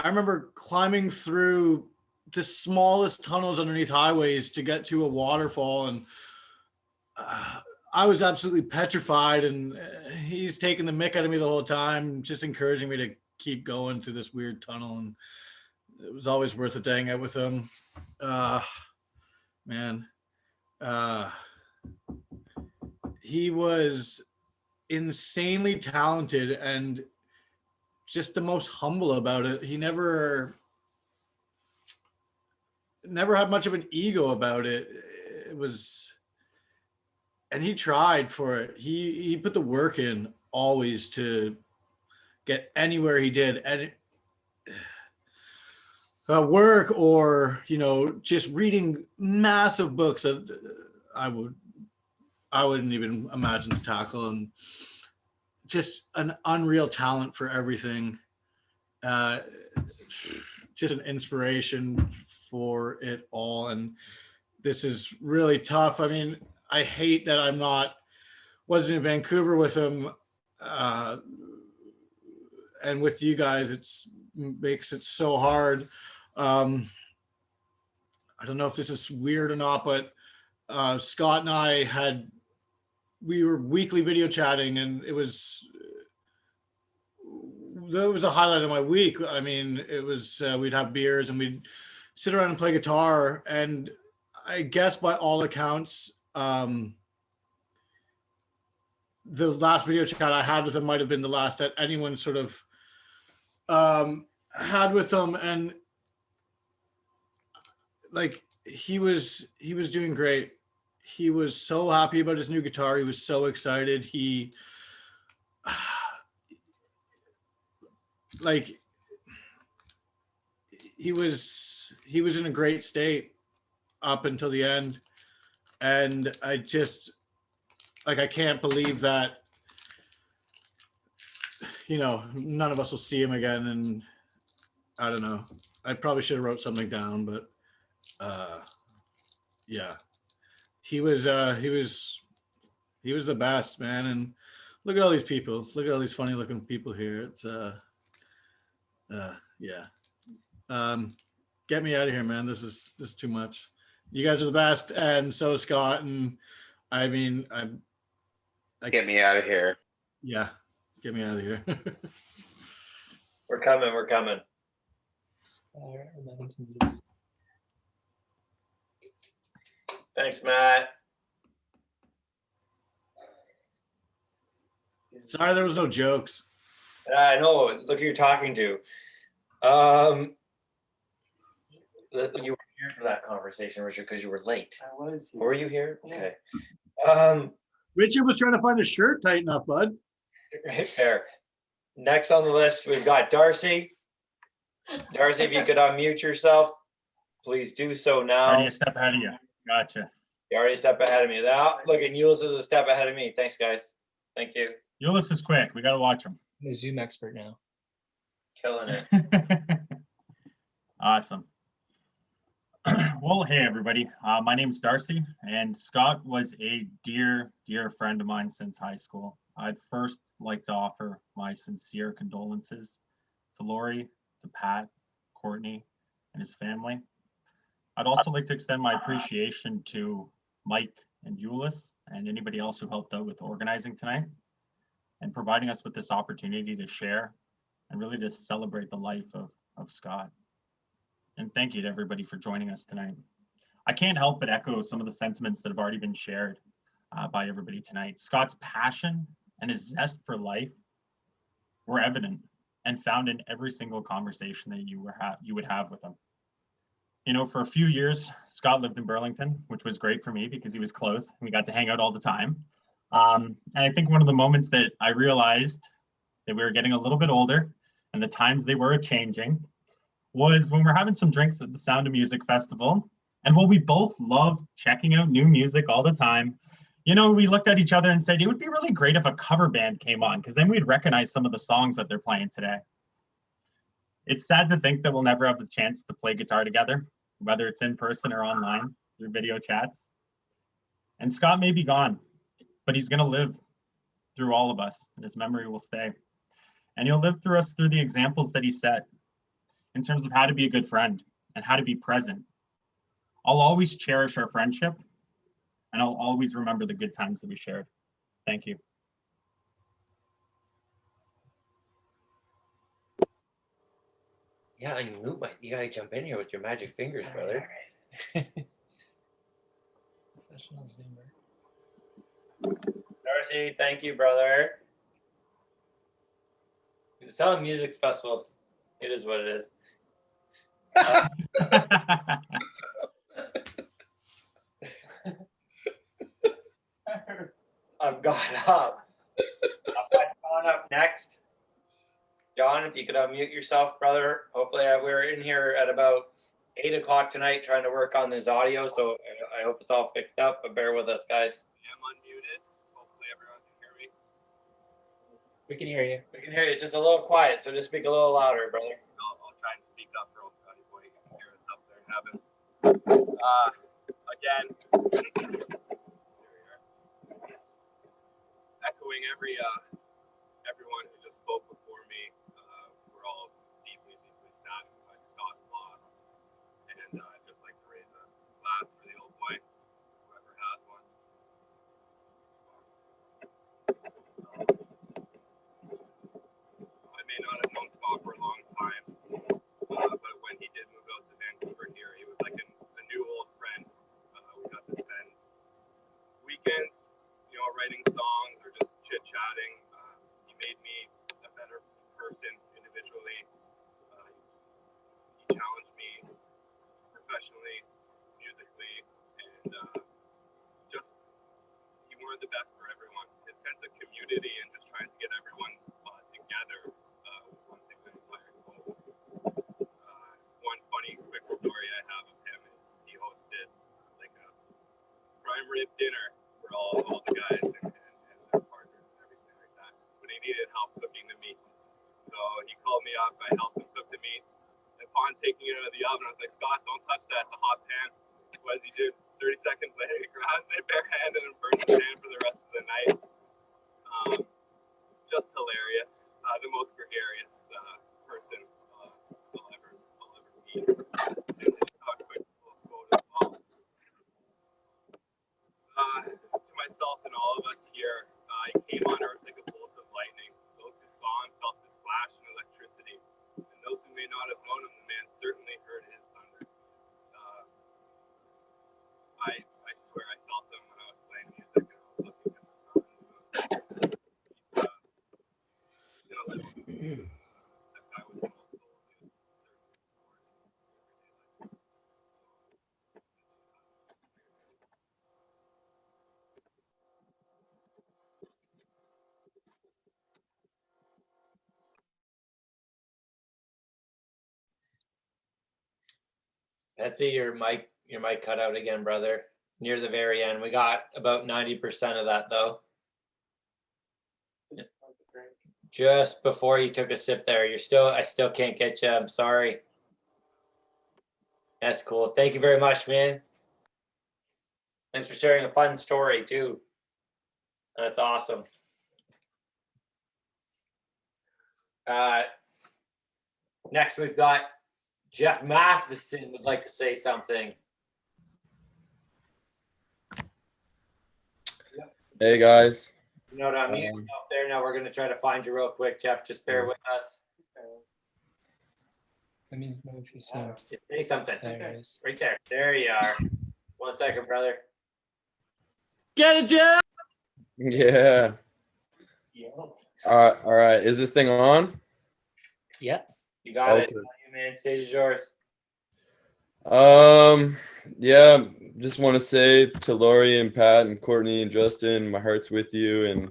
remember climbing through the smallest tunnels underneath highways to get to a waterfall, and I was absolutely petrified, and he's taking the mick out of me the whole time, just encouraging me to keep going through this weird tunnel, and it was always worth it to hang out with him. Man, he was insanely talented and just the most humble about it. He never had much of an ego about it. It was, and he tried for it. He put the work in always to get anywhere he did, and work, or just reading massive books that I wouldn't even imagine to tackle, and just an unreal talent for everything. Just an inspiration for it all. And this is really tough. I mean, I hate that wasn't in Vancouver with him, and with you guys. Makes it so hard. I don't know if this is weird or not, but Scott and I we were weekly video chatting, and that was a highlight of my week. I mean, it was, we'd have beers and we'd sit around and play guitar. And I guess by all accounts, the last video chat I had with him might've been the last that anyone sort of had with him. And like, he was doing great. He was so happy about his new guitar. He was so excited. He was in a great state up until the end. And I just, I can't believe that, none of us will see him again. And I don't know, I probably should have wrote something down, but yeah, he was the best, man. And look at all these people. Look at all these funny looking people here. It's yeah, Get me out of here, man. This is too much. You guys are the best, and so is Scott. And I mean, Get me out of here. Yeah, get me out of here. We're coming. We're coming. Thanks, Matt. Sorry, there was no jokes. I know. Look who you're talking to. You were here for that conversation, Richard, because you were late. I was here. Were you here? Yeah. Okay. Richard was trying to find a shirt tight enough, bud. Right, fair. Next on the list, we've got Darcy. Darcy, if you could unmute yourself, please do so now. Already a step ahead of you. Gotcha. You're already a step ahead of me. Now, look, and Yulis is a step ahead of me. Thanks, guys. Thank you. Eulis is quick. We got to watch him. I'm a Zoom expert now. Killing it. Awesome. Well, hey, everybody. My name's Darcy, and Scott was a dear, dear friend of mine since high school. I'd first like to offer my sincere condolences to Loreigh, to Pat, Courtney, and his family. I'd also like to extend my appreciation to Mike and Eulis and anybody else who helped out with organizing tonight and providing us with this opportunity to share and really to celebrate the life of Scott. And thank you to everybody for joining us tonight. I can't help but echo some of the sentiments that have already been shared by everybody tonight. Scott's passion and his zest for life were evident and found in every single conversation that you would have with him. You know, for a few years, Scott lived in Burlington, which was great for me because he was close and we got to hang out all the time. And I think one of the moments that I realized that we were getting a little bit older and the times they were changing was when we're having some drinks at the Sound of Music Festival. And while we both loved checking out new music all the time, you know, we looked at each other and said, it would be really great if a cover band came on, because then we'd recognize some of the songs that they're playing today. It's sad to think that we'll never have the chance to play guitar together, whether it's in person or online through video chats. And Scott may be gone, but he's gonna live through all of us, and his memory will stay. And he'll live through us through the examples that he set in terms of how to be a good friend and how to be present. I'll always cherish our friendship, and I'll always remember the good times that we shared. Thank you. Yeah, and you gotta jump in here with your magic fingers, brother. Professional Zoomer. Darcy, thank you, brother. The Sound of Music Festivals, it is what it is. I've got up. I've got John up next. John, if you could unmute yourself, brother. Hopefully we're in here at about 8 o'clock tonight trying to work on this audio, so I hope it's all fixed up, but bear with us, guys. I'm unmuted. Hopefully everyone can hear me. We can hear you. We can hear you. It's just a little quiet, so just speak a little louder, brother. I'll try and speak up real Scotty boy. You can hear us up there in heaven. Again, echoing everyone who just spoke before me. We're all deeply, deeply saddened by Scott's loss, and just like to raise a glass for the old boy, whoever has one. I may not have known Scott for a long time, but when he did move out to Vancouver here, he was like a new old friend. We got to spend weekends, you know, writing songs or just chit-chatting. He made me a better person individually. He challenged me professionally, musically, and just he wanted the best for everyone. His sense of community and just trying to get everyone together was one thing that inspired most. One funny quick story I have of him is he hosted like a prime rib dinner for all the guys and their partners and everything like that. But he needed help cooking the meat. So he called me up, I helped him cook the meat. And upon taking it out of the oven, I was like, Scott, don't touch that, it's a hot pan. What does he do? 30 seconds later, he grabs it barehanded and burns the pan for the rest of the night. Just hilarious. The most gregarious person I'll ever to myself and all of us here, he came on earth like a bolt of lightning. Those who saw him felt his flash and electricity, and those who may not have known him, the man certainly heard his thunder. I swear I felt him when I was playing music and I was looking at the sun. He's gonna live on. That guy was an old soul. Betsy, your mic cut out again, brother. Near the very end. We got about 90% of that though. Just before you took a sip there, I still can't get you. I'm sorry. That's cool. Thank you very much, man. Thanks for sharing a fun story too. That's awesome. Next we've got Jeff Matheson would like to say something. Hey guys. You know what I mean? Up there now. We're gonna try to find you real quick, Jeff. Just bear with us. Let me know if you see him. Say something. There it is. Right there. There you are. 1 second, brother. Get it, Jeff. Yeah. All right. Is this thing on? Yeah. You got it. Okay. Man, stage is yours. Yeah, just want to say to Loreigh and Pat and Courtney and Justin, my heart's with you. And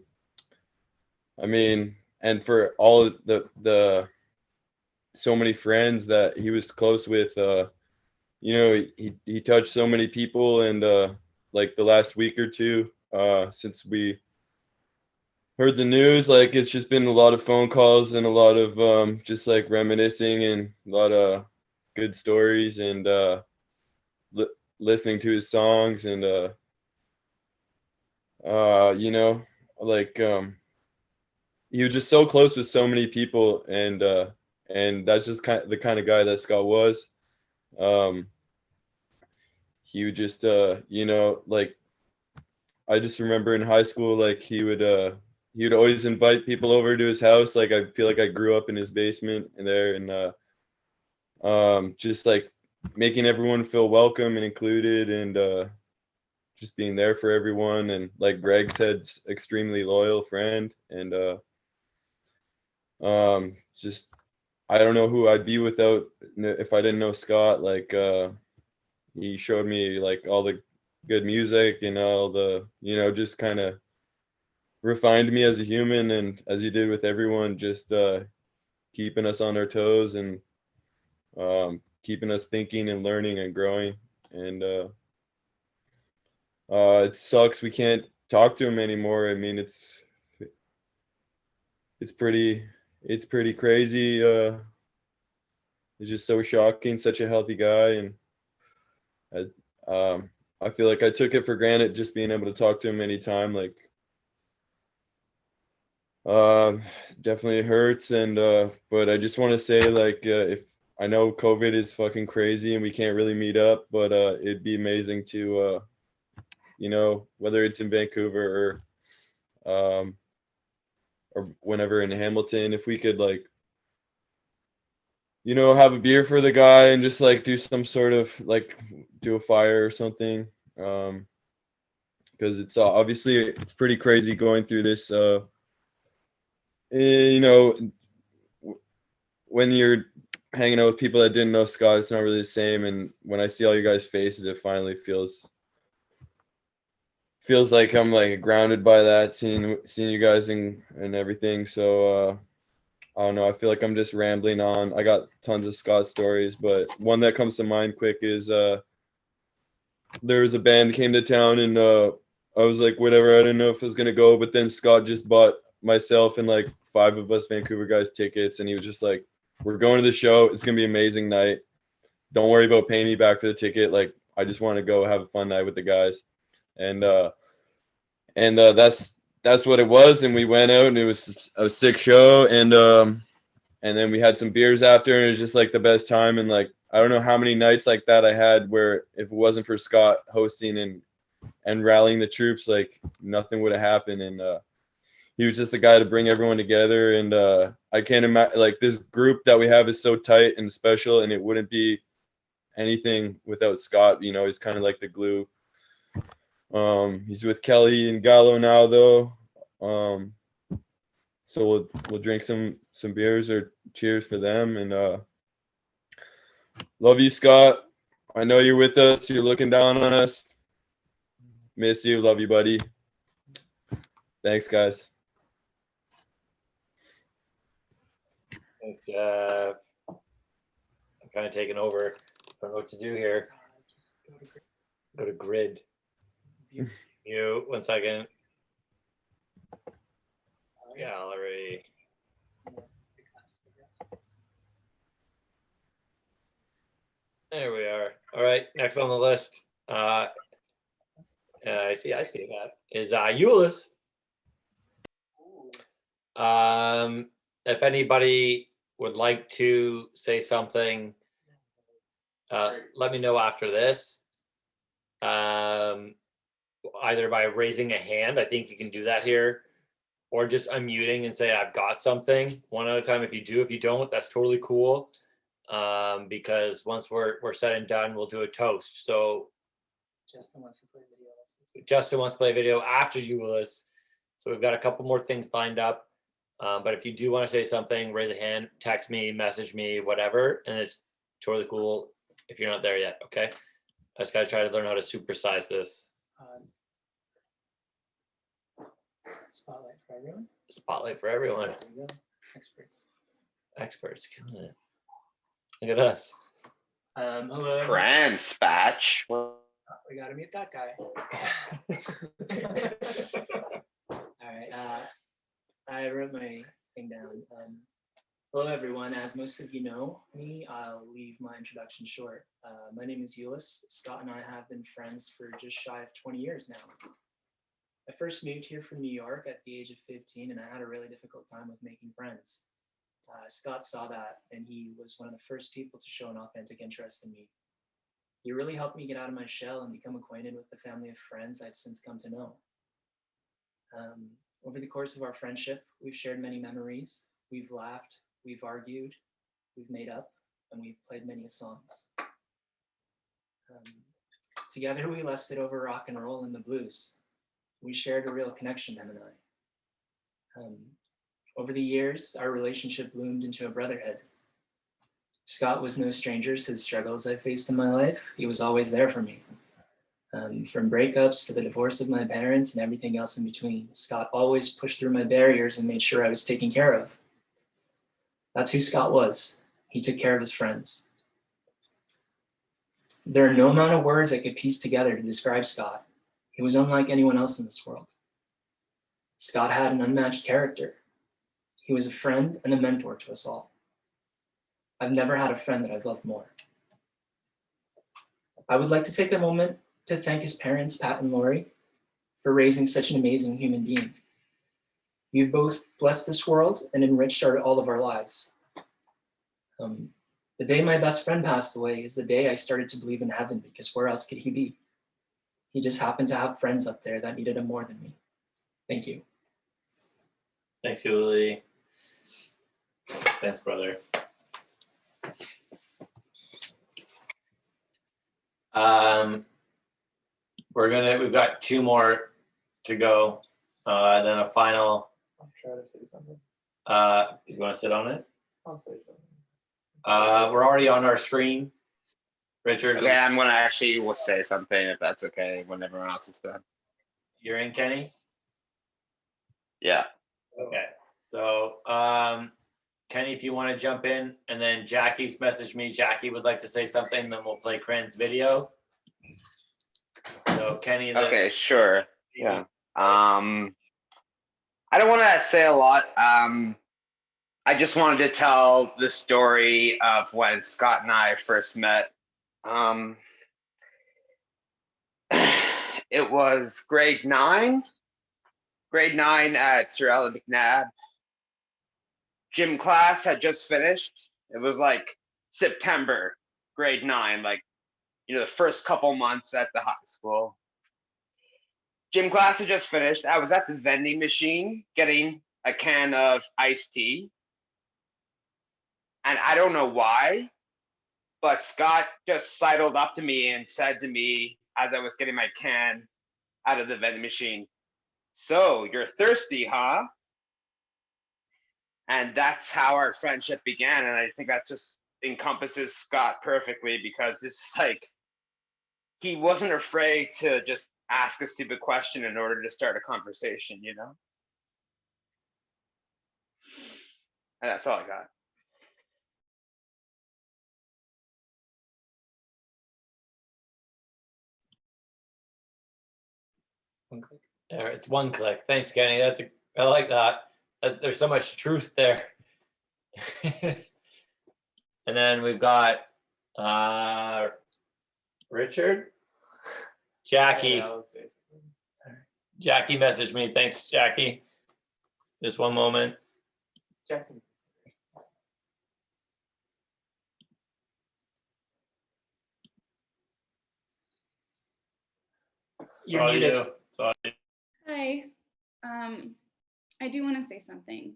I mean, and for all the so many friends that he was close with, you know, he touched so many people. And like the last week or two, since we heard the news, like it's just been a lot of phone calls and a lot of just like reminiscing and a lot of good stories and listening to his songs and you know, like he was just so close with so many people, and that's just the kind of guy that Scott was. He would just you know, like I just remember in high school, like he would always invite people over to his house. Like I feel like I grew up in his basement and there, and just like making everyone feel welcome and included, and just being there for everyone. And like Greg said, extremely loyal friend. And just I don't know who I'd be without if I didn't know Scott. Like he showed me like all the good music and all the, you know, just kind of refined me as a human, and as he did with everyone, just keeping us on our toes and keeping us thinking and learning and growing. And it sucks we can't talk to him anymore. I mean, it's pretty crazy. It's just so shocking. Such a healthy guy, and I feel like I took it for granted just being able to talk to him anytime. Like definitely hurts. And but I just want to say, like, if I know COVID is fucking crazy and we can't really meet up, but it'd be amazing to you know, whether it's in Vancouver or whenever in Hamilton, if we could, like, you know, have a beer for the guy and just like do some sort of like do a fire or something, because it's obviously it's pretty crazy going through this. You know, when you're hanging out with people that didn't know Scott, it's not really the same. And when I see all you guys' faces, it finally feels like I'm like grounded by that, seeing you guys and everything. So I don't know, I feel like I'm just rambling on. I got tons of Scott stories, but one that comes to mind quick is there was a band that came to town, and I was like, whatever, I didn't know if it was gonna go, but then Scott just bought myself and like 5 of us Vancouver guys tickets, and he was just like, we're going to the show, it's gonna be an amazing night, don't worry about paying me back for the ticket, like I just want to go have a fun night with the guys. And that's what it was. And we went out, and it was a sick show, and then we had some beers after, and it was just like the best time. And like I don't know how many nights like that I had where if it wasn't for Scott hosting and and rallying the troops, like nothing would have happened. And he was just the guy to bring everyone together. And I can't imagine, like, this group that we have is so tight and special, and it wouldn't be anything without Scott. You know, he's kind of like the glue. He's with Kelly and Gallo now, though. So we'll drink some beers or cheers for them. And love you, Scott. I know you're with us. You're looking down on us. Miss you. Love you, buddy. Thanks, guys. I'm kind of taking over. I don't know what to do here. Go to grid. You, 1 second. Gallery. There we are. All right, next on the list. I see that is Euless. If anybody would like to say something, let me know after this. Either by raising a hand, I think you can do that here, or just unmuting and say, I've got something one at a time. If you do, if you don't, that's totally cool. Because once we're said and done, we'll do a toast. So Justin wants to play video. Justin wants to play video after Euless. So we've got a couple more things lined up. But if you do want to say something, raise a hand, text me, message me, whatever. And it's totally cool if you're not there yet. Okay. I just got to try to learn how to supersize this. Spotlight for everyone. Spotlight for everyone. There you go. Experts killing it. Look at us. Hello. Cramps, batch. Oh, we gotta mute that guy. All right. I wrote my thing down. Hello, everyone. As most of you know me, I'll leave my introduction short. My name is Euless. Scott and I have been friends for just shy of 20 years now. I first moved here from New York at the age of 15, and I had a really difficult time with making friends. Scott saw that, and he was one of the first people to show an authentic interest in me. He really helped me get out of my shell and become acquainted with the family of friends I've since come to know. Over the course of our friendship, we've shared many memories. We've laughed, we've argued, we've made up, and we've played many songs. Together, we lusted over rock and roll and the blues. We shared a real connection, him and I. Over the years, our relationship bloomed into a brotherhood. Scott was no stranger to the struggles I faced in my life. He was always there for me. From breakups to the divorce of my parents and everything else in between, Scott always pushed through my barriers and made sure I was taken care of. That's who Scott was. He took care of his friends. There are no amount of words I could piece together to describe Scott. He was unlike anyone else in this world. Scott had an unmatched character. He was a friend and a mentor to us all. I've never had a friend that I've loved more. I would like to take a moment to thank his parents, Pat and Loreigh, for raising such an amazing human being. You've both blessed this world and enriched all of our lives. The day my best friend passed away is the day I started to believe in heaven, because where else could he be? He just happened to have friends up there that needed him more than me. Thank you. Thanks, Julie. Thanks, brother. We've got two more to go. Then a final. I'll try to say something. You want to sit on it? I'll say something. We're already on our screen. Richard. Okay, I'm gonna actually will say something if that's okay when everyone else is done. You're in, Kenny? Yeah. Okay. So, Kenny, if you want to jump in, and then Jackie's messaged me. Jackie would like to say something, then we'll play Cran's video. So, Kenny. Okay, sure. Yeah. I don't want to say a lot. I just wanted to tell the story of when Scott and I first met. It was grade 9 at Sir Ellen McNabb. Gym class had just finished. It was like September, grade 9, like, the first couple months at the high school. Gym class had just finished. I was at the vending machine getting a can of iced tea. And I don't know why, but Scott just sidled up to me and said to me as I was getting my can out of the vending machine, "So you're thirsty, huh?" And that's how our friendship began. And I think that just encompasses Scott perfectly, because it's like he wasn't afraid to just ask a stupid question in order to start a conversation, you know? And that's all I got. One click. There, it's one click. Thanks, Kenny. I like that. There's so much truth there. And then we've got Richard, Jackie. Jackie messaged me. Thanks, Jackie. Just one moment. Jackie. You're muted. Hi. I do want to say something.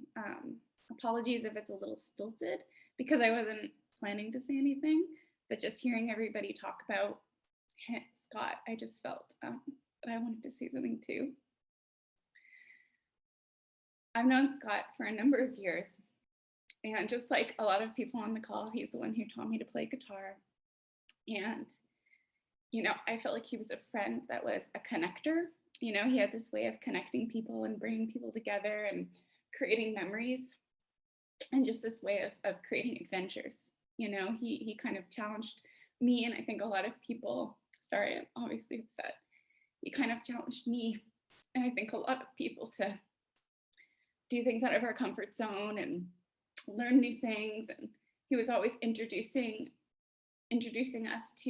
Apologies if it's a little stilted, because I wasn't planning to say anything, but just hearing everybody talk about Scott, I just felt that I wanted to say something too. I've known Scott for a number of years, and just like a lot of people on the call, he's the one who taught me to play guitar. And, you know, I felt like he was a friend that was a connector. You know, he had this way of connecting people and bringing people together and creating memories, and just this way of creating adventures. You know, he kind of challenged me, and I think a lot of people, sorry, I'm obviously upset. He kind of challenged me, and I think a lot of people, to do things out of our comfort zone and learn new things. And he was always introducing us to,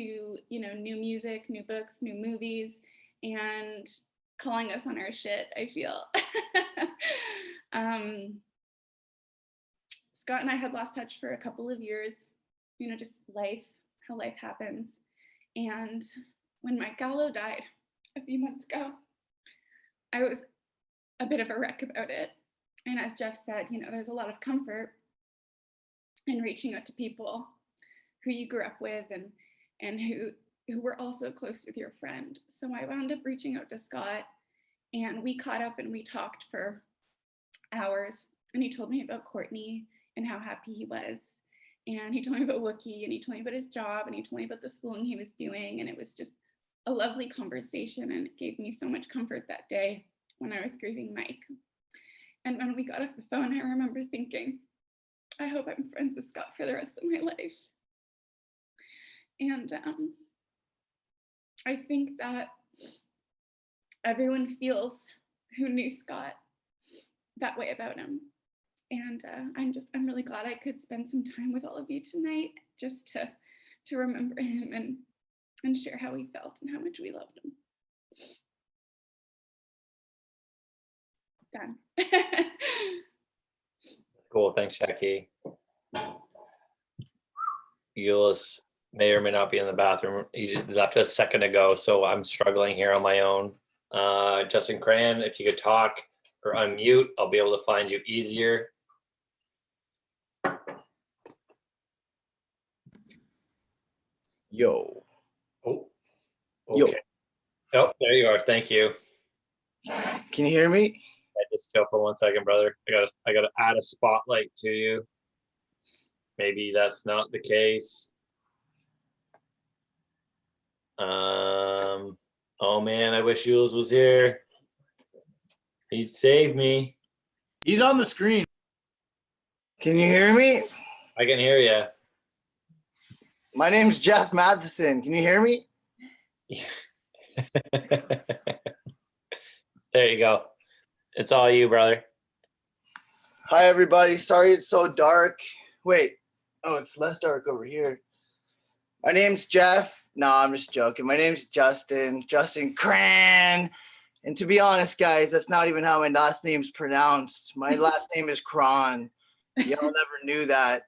you know, new music, new books, new movies, and calling us on our shit, I feel. Scott and I had lost touch for a couple of years, you know, just life, how life happens. And when my gallo died a few months ago, I was a bit of a wreck about it. And as Jeff said, you know, there's a lot of comfort in reaching out to people who you grew up with and who were also close with your friend. So I wound up reaching out to Scott, and we caught up and we talked for hours. And he told me about Courtney and how happy he was. And he told me about Wookie, and he told me about his job, and he told me about the schooling he was doing. And it was just a lovely conversation, and it gave me so much comfort that day when I was grieving Mike. And when we got off the phone, I remember thinking, I hope I'm friends with Scott for the rest of my life. And I think that everyone feels, who knew Scott, that way about him. And I'm really glad I could spend some time with all of you tonight, just to remember him and share how he felt and how much we loved him. Done. Cool. Thanks, Jackie. Euless may or may not be in the bathroom. He left a second ago, so I'm struggling here on my own. Justin Cran, if you could talk or unmute, I'll be able to find you easier. Yo. Oh, okay. Yo. Oh, there you are. Thank you. Can you hear me? I just chill for 1 second, brother. I gotta add a spotlight to you. Maybe that's not the case. Oh man, I wish Jules was here. He'd save me. He's on the screen. Can you hear me? I can hear you. My name's Jeff Matheson. Can you hear me? There you go. It's all you, brother. Hi, everybody. Sorry it's so dark. Wait. Oh, it's less dark over here. My name's Jeff. No, I'm just joking. My name's Justin Cran. And to be honest, guys, that's not even how my last name's pronounced. My last name is Cron. Y'all never knew that.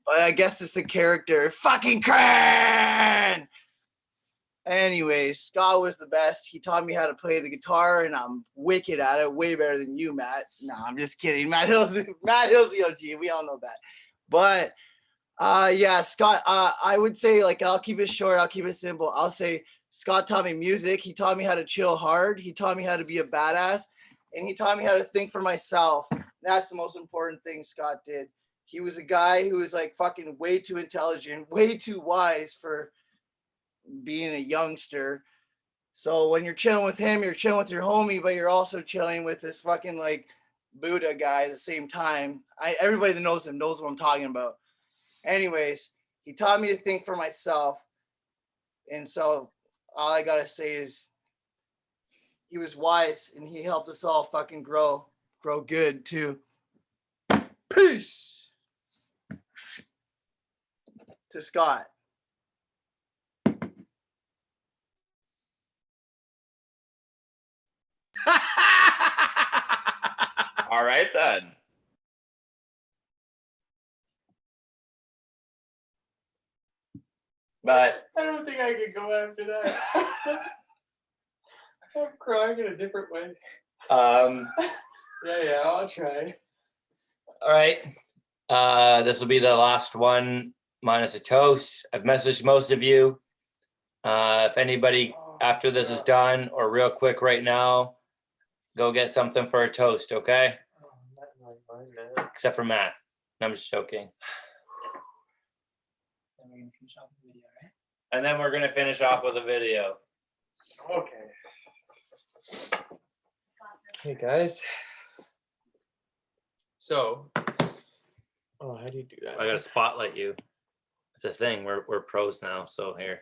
But I guess it's the character fucking Cran. Anyways, Scott was the best. He taught me how to play the guitar, and I'm wicked at it, way better than you, Matt. No, I'm just kidding. Matt Hill's the OG. We all know that. But yeah, Scott, I would say, like, I'll keep it short. I'll keep it simple. I'll say Scott taught me music. He taught me how to chill hard. He taught me how to be a badass, and he taught me how to think for myself. That's the most important thing Scott did. He was a guy who was like fucking way too intelligent, way too wise for being a youngster. So when you're chilling with him, you're chilling with your homie, but you're also chilling with this fucking like Buddha guy at the same time. Everybody that knows him knows what I'm talking about. Anyways, he taught me to think for myself. And so all I gotta say is he was wise, and he helped us all fucking grow good too. Peace to Scott. All right then. But I don't think I could go after that. I'm crying in a different way. Yeah, I'll try. All right. This will be the last one minus a toast. I've messaged most of you. If anybody after this is done or real quick right now, go get something for a toast, okay? Except for Matt. I'm just joking. Then we're gonna finish off the video, right? And then we're gonna finish off with a video. Okay. Hey guys. So, oh, how do you do that? I gotta spotlight you. It's a thing. We're pros now. So here.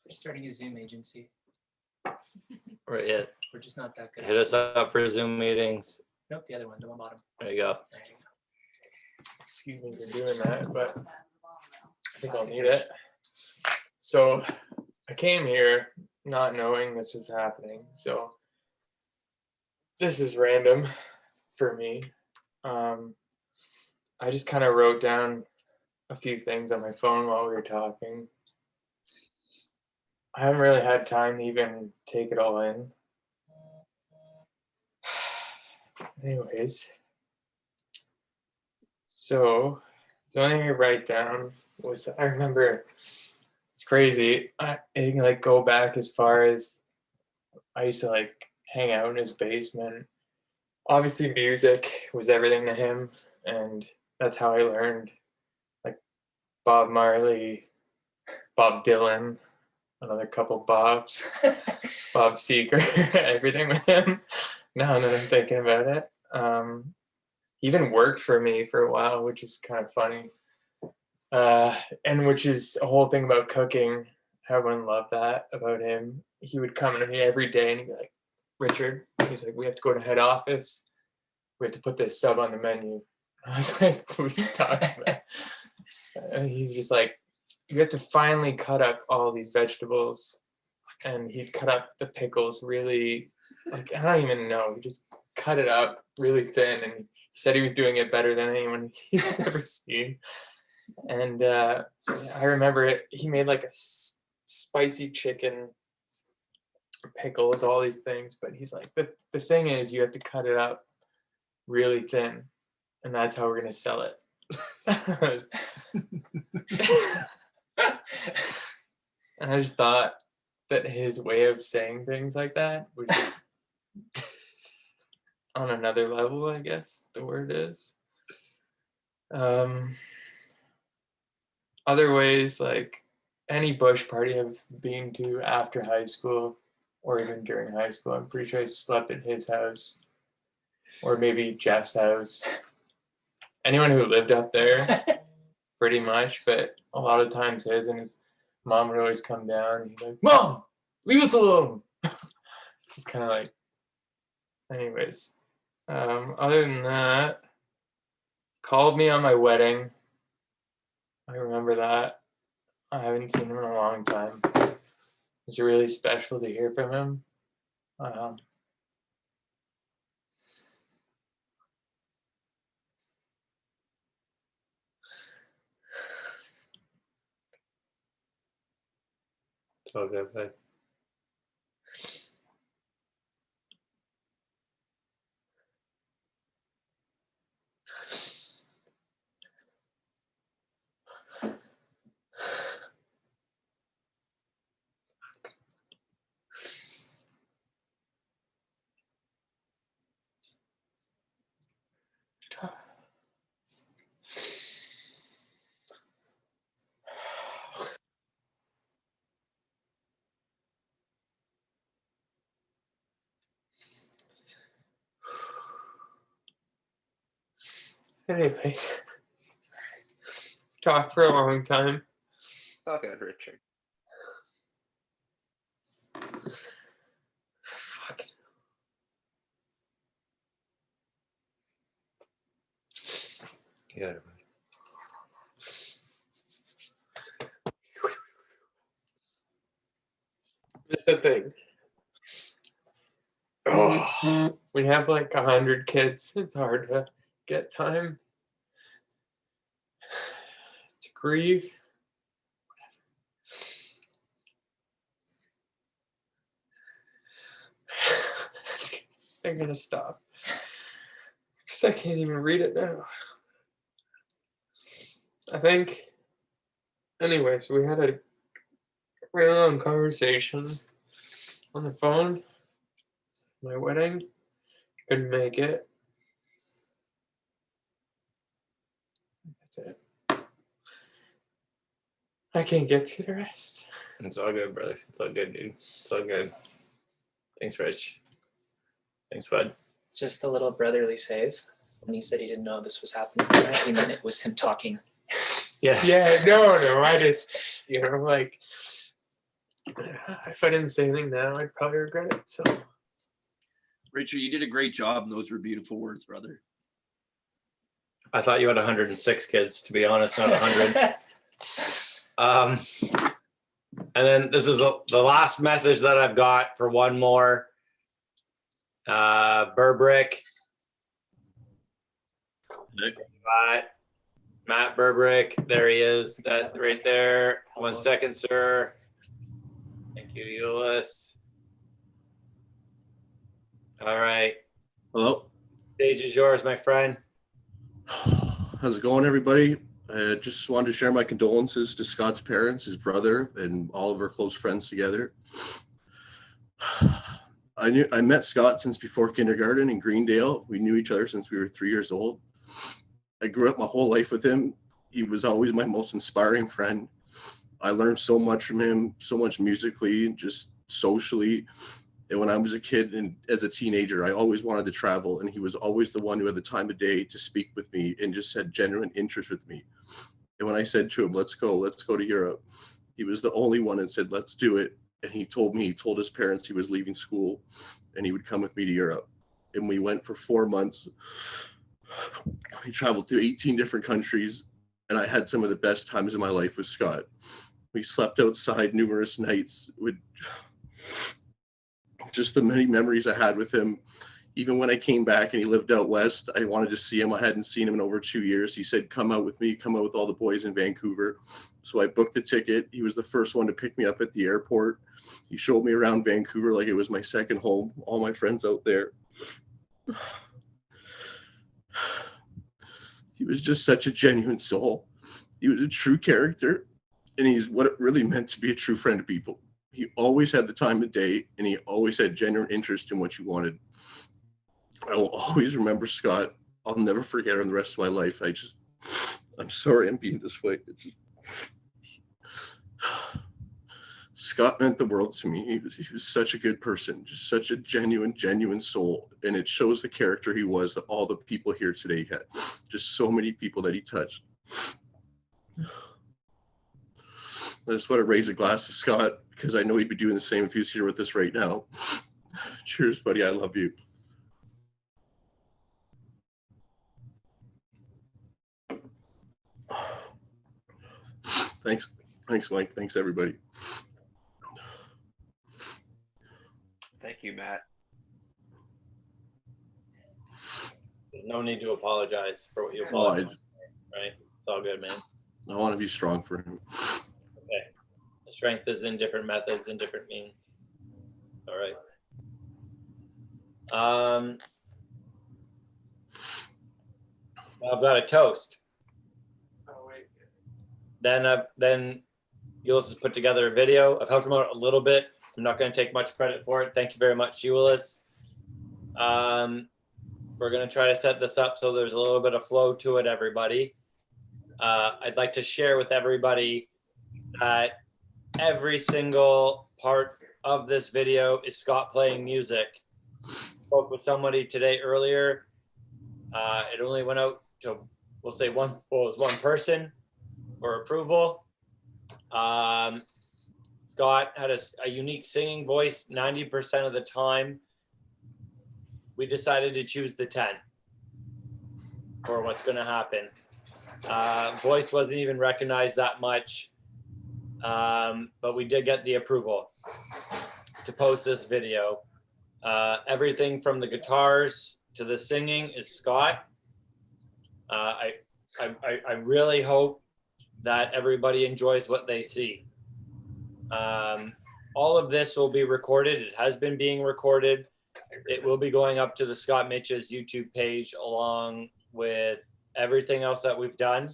We're starting a Zoom agency. We're just not that good. Hit us up for Zoom meetings. Nope, the other one, the one bottom. There you go. There you go. Excuse me for doing that, but I think I'll need it. So I came here not knowing this was happening. So this is random for me. I just kind of wrote down a few things on my phone while we were talking. I haven't really had time to even take it all in. Anyways, so the only thing I write down was, I remember, it's crazy, I can like go back as far as I used to like hang out in his basement. Obviously music was everything to him, and that's how I learned like Bob Marley, Bob Dylan, another couple Bobs, Bob Seger, everything with him. Now that I'm thinking about it. He even worked for me for a while, which is kind of funny. And which is a whole thing about cooking. Everyone loved that about him. He would come to me every day and he'd be like, Richard, he's like, we have to go to head office. We have to put this sub on the menu. I was like, what are you talking about? And he's just like, you have to finally cut up all these vegetables. And he'd cut up the pickles really, like, I don't even know. He just cut it up really thin. And he said he was doing it better than anyone he's ever seen. And I remember he made like a spicy chicken pickles, all these things. But he's like, the thing is, you have to cut it up really thin. And that's how we're going to sell it. And I just thought that his way of saying things like that was just on another level, I guess the word is. Other ways, like any bush party I've been to after high school or even during high school, I'm pretty sure I slept at his house or maybe Jeff's house. Anyone who lived up there, pretty much, but a lot of times his, and his mom would always come down and he'd be like, Mom, leave us alone. It's kind of like, anyways. Other than that, called me on my wedding. I remember that. I haven't seen him in a long time. It was really special to hear from him. all good, bud. Anyways, talked for a long time. It's all good, Richard. Fuck. Yeah. That's the thing. Oh, we have like 100 kids. It's hard to get time to grieve. I'm gonna stop because I can't even read it now. I think, anyways, we had a really long conversation on the phone. My wedding, couldn't make it. That's it. I can't get through the rest. It's all good, brother. It's all good, dude. It's all good. Thanks, Rich. Thanks, bud. Just a little brotherly save. When he said he didn't know this was happening tonight, he meant it was him talking. Yeah. Yeah, no, I just, like, if I didn't say anything now, I'd probably regret it, so. Richard, you did a great job, and those were beautiful words, brother. I thought you had 106 kids, to be honest, not 100. And then this is the last message that I've got for one more. Burbrick. Matt Burbrick, there he is. That right there. 1 second, sir. Thank you, Euless. All right. Hello. Stage is yours, my friend. How's it going, everybody? I just wanted to share my condolences to Scott's parents, his brother, and all of our close friends together. I met Scott since before kindergarten in Greendale. We knew each other since we were 3 years old. I grew up my whole life with him. He was always my most inspiring friend. I learned so much from him, so much musically, just socially. And when I was a kid and as a teenager, I always wanted to travel, and he was always the one who had the time of day to speak with me and just had genuine interest with me. And when I said to him, let's go to Europe, he was the only one that said, let's do it. And he told his parents he was leaving school and he would come with me to Europe. And we went for 4 months. We traveled to 18 different countries, and I had some of the best times of my life with Scott. We slept outside numerous nights with just the many memories I had with him. Even when I came back and he lived out west, I wanted to see him. I hadn't seen him in over 2 years. He said, come out with me, come out with all the boys in Vancouver. So I booked the ticket. He was the first one to pick me up at the airport. He showed me around Vancouver like it was my second home, all my friends out there. He was just such a genuine soul. He was a true character, and he's what it really meant to be a true friend to people. He always had the time of day, and he always had genuine interest in what you wanted. I will always remember Scott. I'll never forget him the rest of my life. I'm sorry I'm being this way. Scott meant the world to me. He was such a good person, just such a genuine soul. And it shows the character he was that all the people here today had. Just so many people that he touched. I just want to raise a glass to Scott because I know he'd be doing the same if he was here with us right now. Cheers, buddy. I love you. Thanks, Mike. Thanks, everybody. Thank you, Matt. No need to apologize for what you apologize for, right? It's all good, man. I want to be strong for him. Okay. Strength is in different methods and different means. All right. I've got a toast. Then Ulysses put together a video. I've helped him out a little bit. I'm not going to take much credit for it. Thank you very much, Ulysses. We're going to try to set this up so there's a little bit of flow to it, everybody. I'd like to share with everybody that every single part of this video is Scott playing music. Spoke with somebody today earlier. It only went out to, we'll say one person for approval. Scott had a unique singing voice 90% of the time. We decided to choose the 10 for what's going to happen. Voice wasn't even recognized that much, but we did get the approval to post this video. Everything from the guitars to the singing is Scott. I really hope that everybody enjoys what they see. All of this will be recorded. It has been being recorded. It will be going up to the Scott Mitges YouTube page along with everything else that we've done.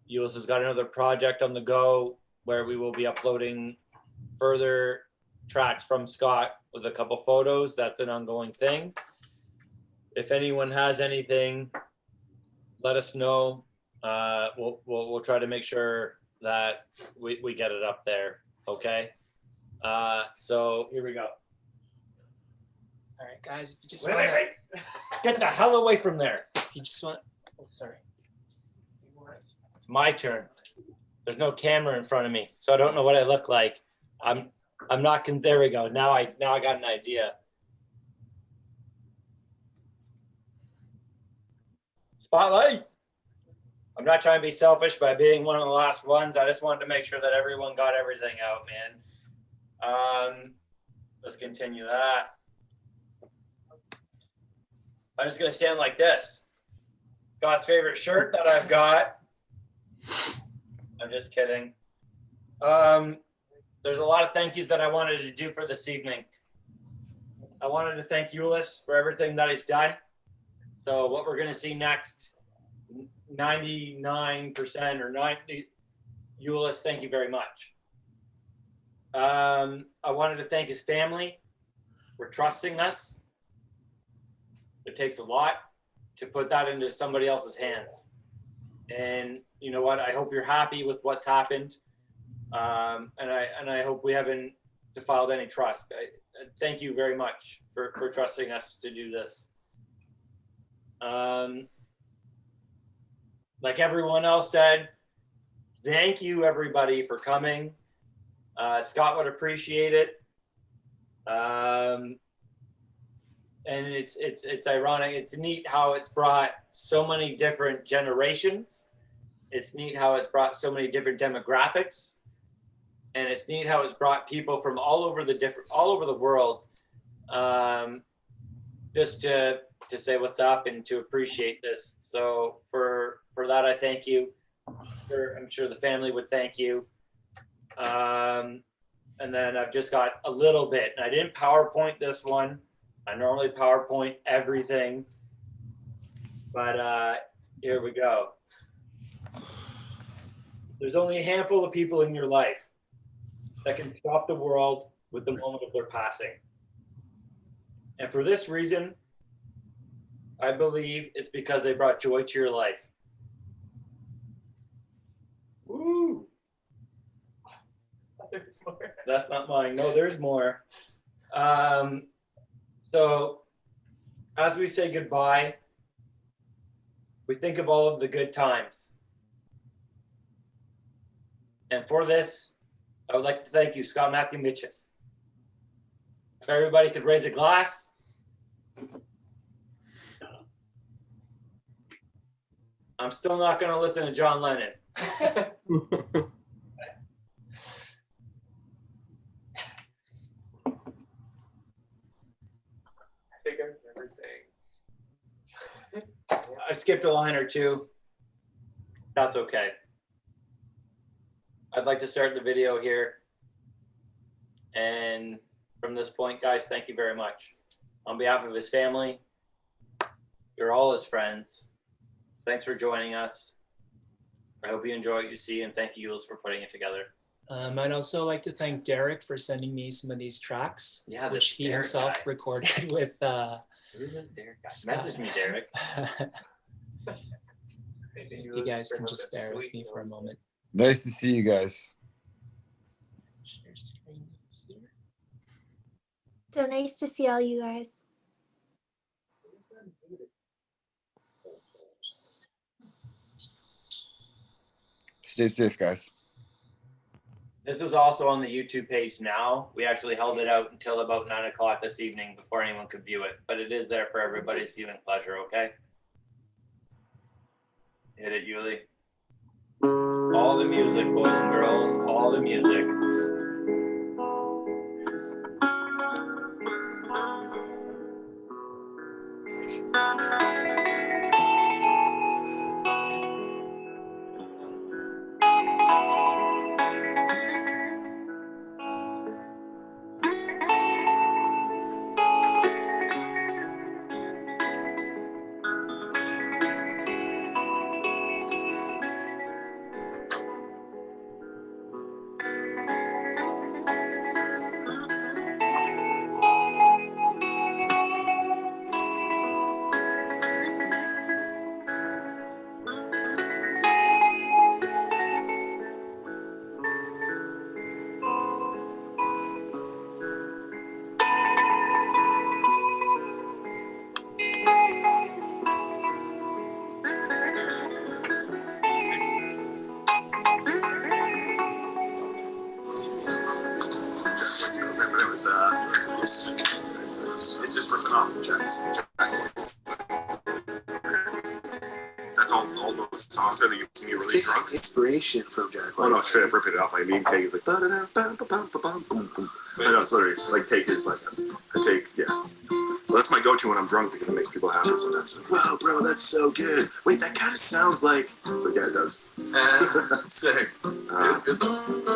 Ulysses has got another project on the go where we will be uploading further tracks from Scott with a couple photos. That's an ongoing thing. If anyone has anything, let us know. We'll try to make sure that we get it up there. Okay. So here we go. All right, guys. If you just Wait. Get the hell away from there. If you just want. Oh, sorry. It's my turn. There's no camera in front of me, so I don't know what I look like. I'm not. There we go. Now I got an idea. Spotlight. I'm not trying to be selfish by being one of the last ones. I just wanted to make sure that everyone got everything out, man. Let's continue that. I'm just gonna stand like this. Scott's favorite shirt that I've got. I'm just kidding. There's a lot of thank yous that I wanted to do for this evening. I wanted to thank Ulysses for everything that he's done. So what we're gonna see next, 99% or 90, Ulysses, thank you very much. I wanted to thank his family for trusting us. It takes a lot to put that into somebody else's hands. And you know what? I hope you're happy with what's happened. And I hope we haven't defiled any trust. Thank you very much for trusting us to do this. Like everyone else said, thank you everybody for coming. Scott would appreciate it. And it's ironic. It's neat how it's brought so many different generations. It's neat how it's brought so many different demographics. And it's neat how it's brought people from all over the world, just to say what's up and to appreciate this. So for that, I thank you. I'm sure the family would thank you. And then I've just got a little bit. I didn't PowerPoint this one. I normally PowerPoint everything, but here we go. There's only a handful of people in your life that can stop the world with the moment of their passing. And for this reason, I believe it's because they brought joy to your life. Woo! There's more. That's not mine. No, there's more. So as we say goodbye, we think of all of the good times. And for this, I would like to thank you, Scott Mathew Mitges. If everybody could raise a glass. I'm still not going to listen to John Lennon. I think I remember saying. I skipped a line or two. That's okay. I'd like to start the video here. And from this point, guys, thank you very much. On behalf of his family, you're all his friends. Thanks for joining us. I hope you enjoy what you see, and thank you, Jules, for putting it together. I'd also like to thank Derek for sending me some of these tracks, which he Derek himself guy. recorded with. Who is this Derek guy? Scott. Message me, Derek. You guys can just bear with me for a moment. Nice to see you guys. Share screen here. So nice to see all you guys. Stay safe, guys. This is also on the YouTube page now. We actually held it out until about 9 o'clock this evening before anyone could view it, but it is there for everybody's viewing pleasure, okay? Hit it, Yuli. All the music, boys and girls, all the music. It's just ripping off Jack's. That's all those songs that you me really drunk. Inspiration from Jack. Oh no, straight up ripping it off. Like me take is like boom boom. I know it's literally like take is like a take, yeah. Well, that's my go-to when I'm drunk because it makes people happy sometimes. Like, wow, bro, that's so good. Wait, that kind of sounds like. It's like, yeah, it does. Sick. It's good though.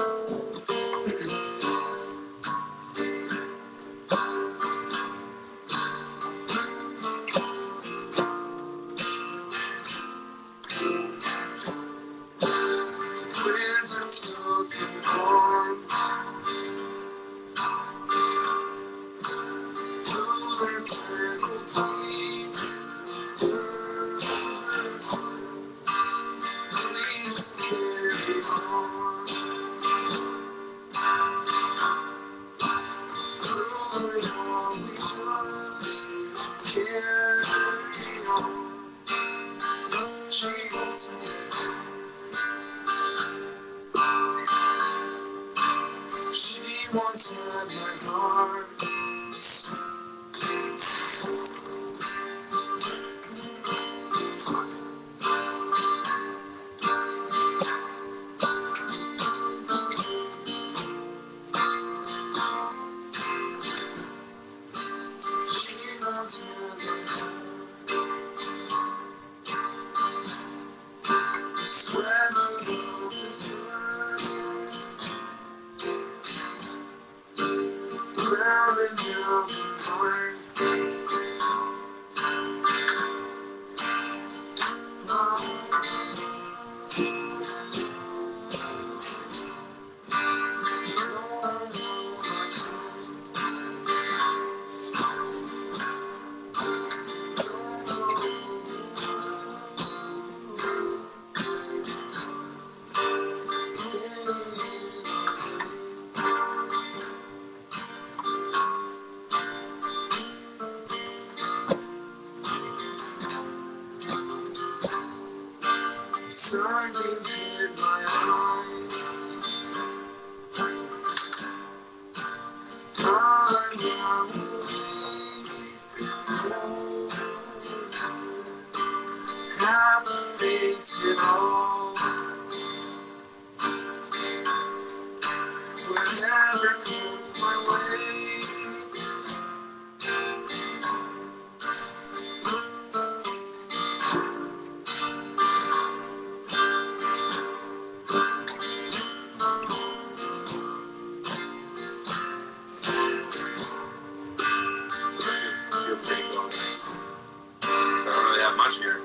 much here.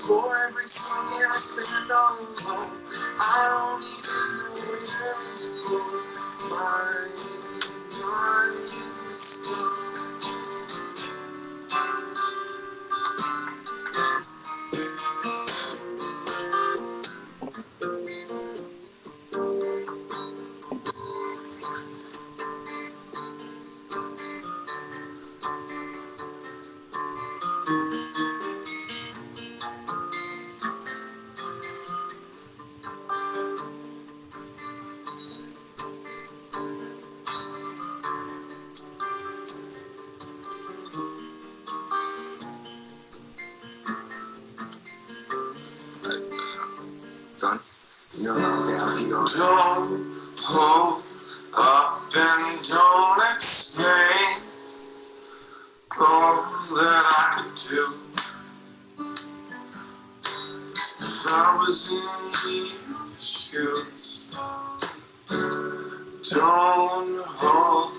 For every second I spend all alone, I don't even know where to go. My mind is stuck. Done? Don't hold up and don't explain all that I could do. If I was in your shoes, don't hold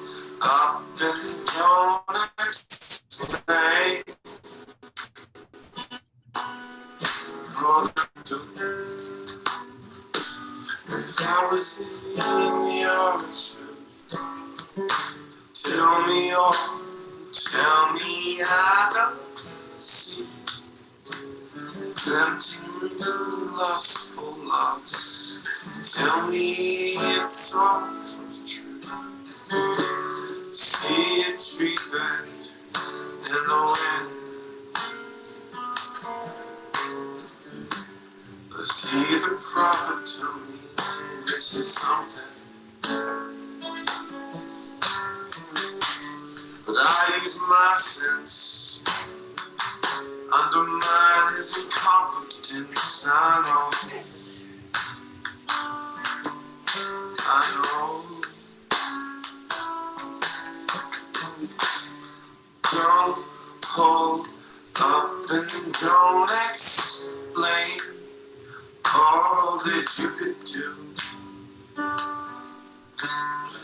up and don't explain all that I do. If I was in your shoes, tell me all, tell me I don't see them tender, lustful loves. Tell me it's all for true. See a tree bend in the wind. See the prophet tell me this is something. But I use my sense, undermine his incompetence. I know, don't hold up and don't explain all that you could do.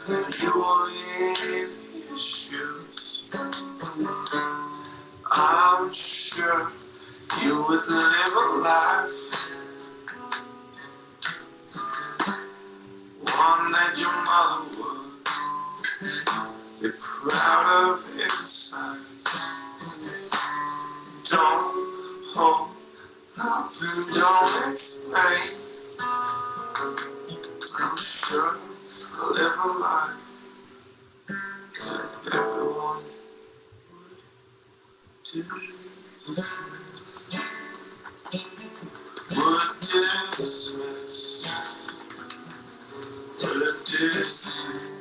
If you were in his shoes, I'm sure you would live a life, one that your mother would be proud of inside. Don't hold up and don't explain. I'm sure I'll live a life that everyone would dismiss.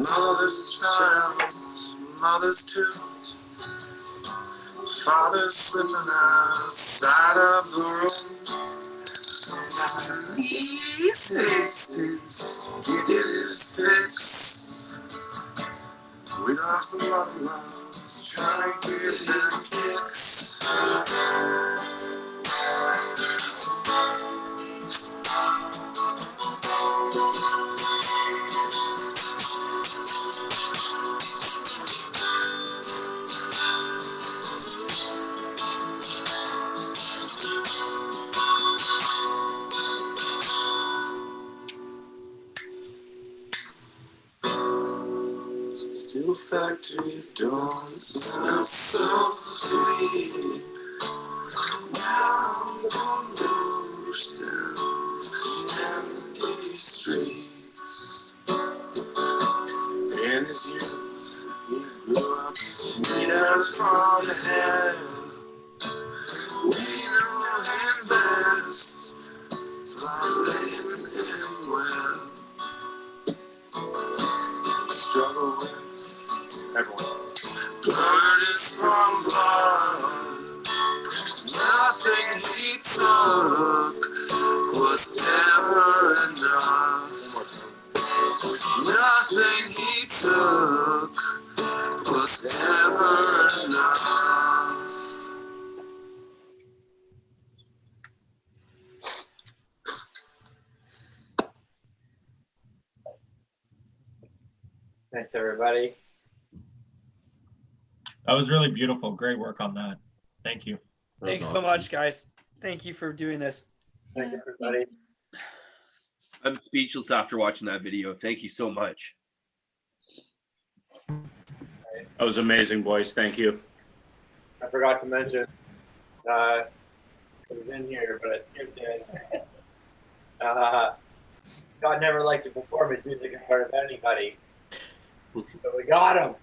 Motherless child, mothers too. Father's slipping outside of the room. He's tasted, he did his fix. We lost a lot of loves, trying to get them kicks. single factory door smells so sweet. Now on those down empty streets. In his youth, he grew up meters from hell. We know him best by living him well. Struggle with everyone. Blood is from blood. Nothing he took was ever enough. Nothing he took was ever enough. Thanks, everybody. That was really beautiful. Great work on that. Thank you. Thanks so much, guys. Thank you for doing this. Thank you, everybody. I'm speechless after watching that video. Thank you so much. That was amazing, boys. Thank you. I forgot to mention, it was in here, but I skipped it. God never liked to perform his music in front of anybody. So we got him.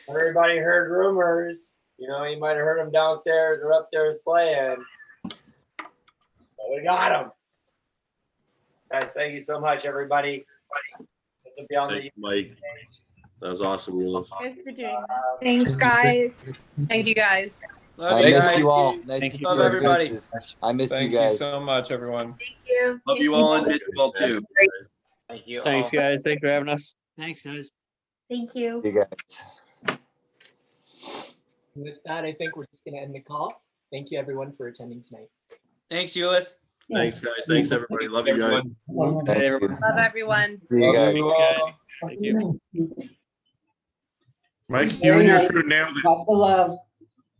Everybody heard rumors. You know, you might have heard him downstairs or upstairs playing. But we got him. Guys, thank you so much, everybody. Thank you, Mike. That was awesome, Ulis. Thanks for doing that. Thanks, guys. Thank you, guys. I missed you all. Nice to see Love your everybody. faces. I miss Thank you guys. so much, everyone. Thank you. Love you all and miss you all too. Thank you. Thanks, guys. Thanks for having us. Thanks, guys. Thank you. You guys. With that, I think we're just going to end the call. Thank you, everyone, for attending tonight. Thanks, Euless. Thanks, guys. Thanks, everybody. Love you guys. Thank you. Love everyone. See you guys. Thank you. Mike, you and your crew nailed it. Lots of love.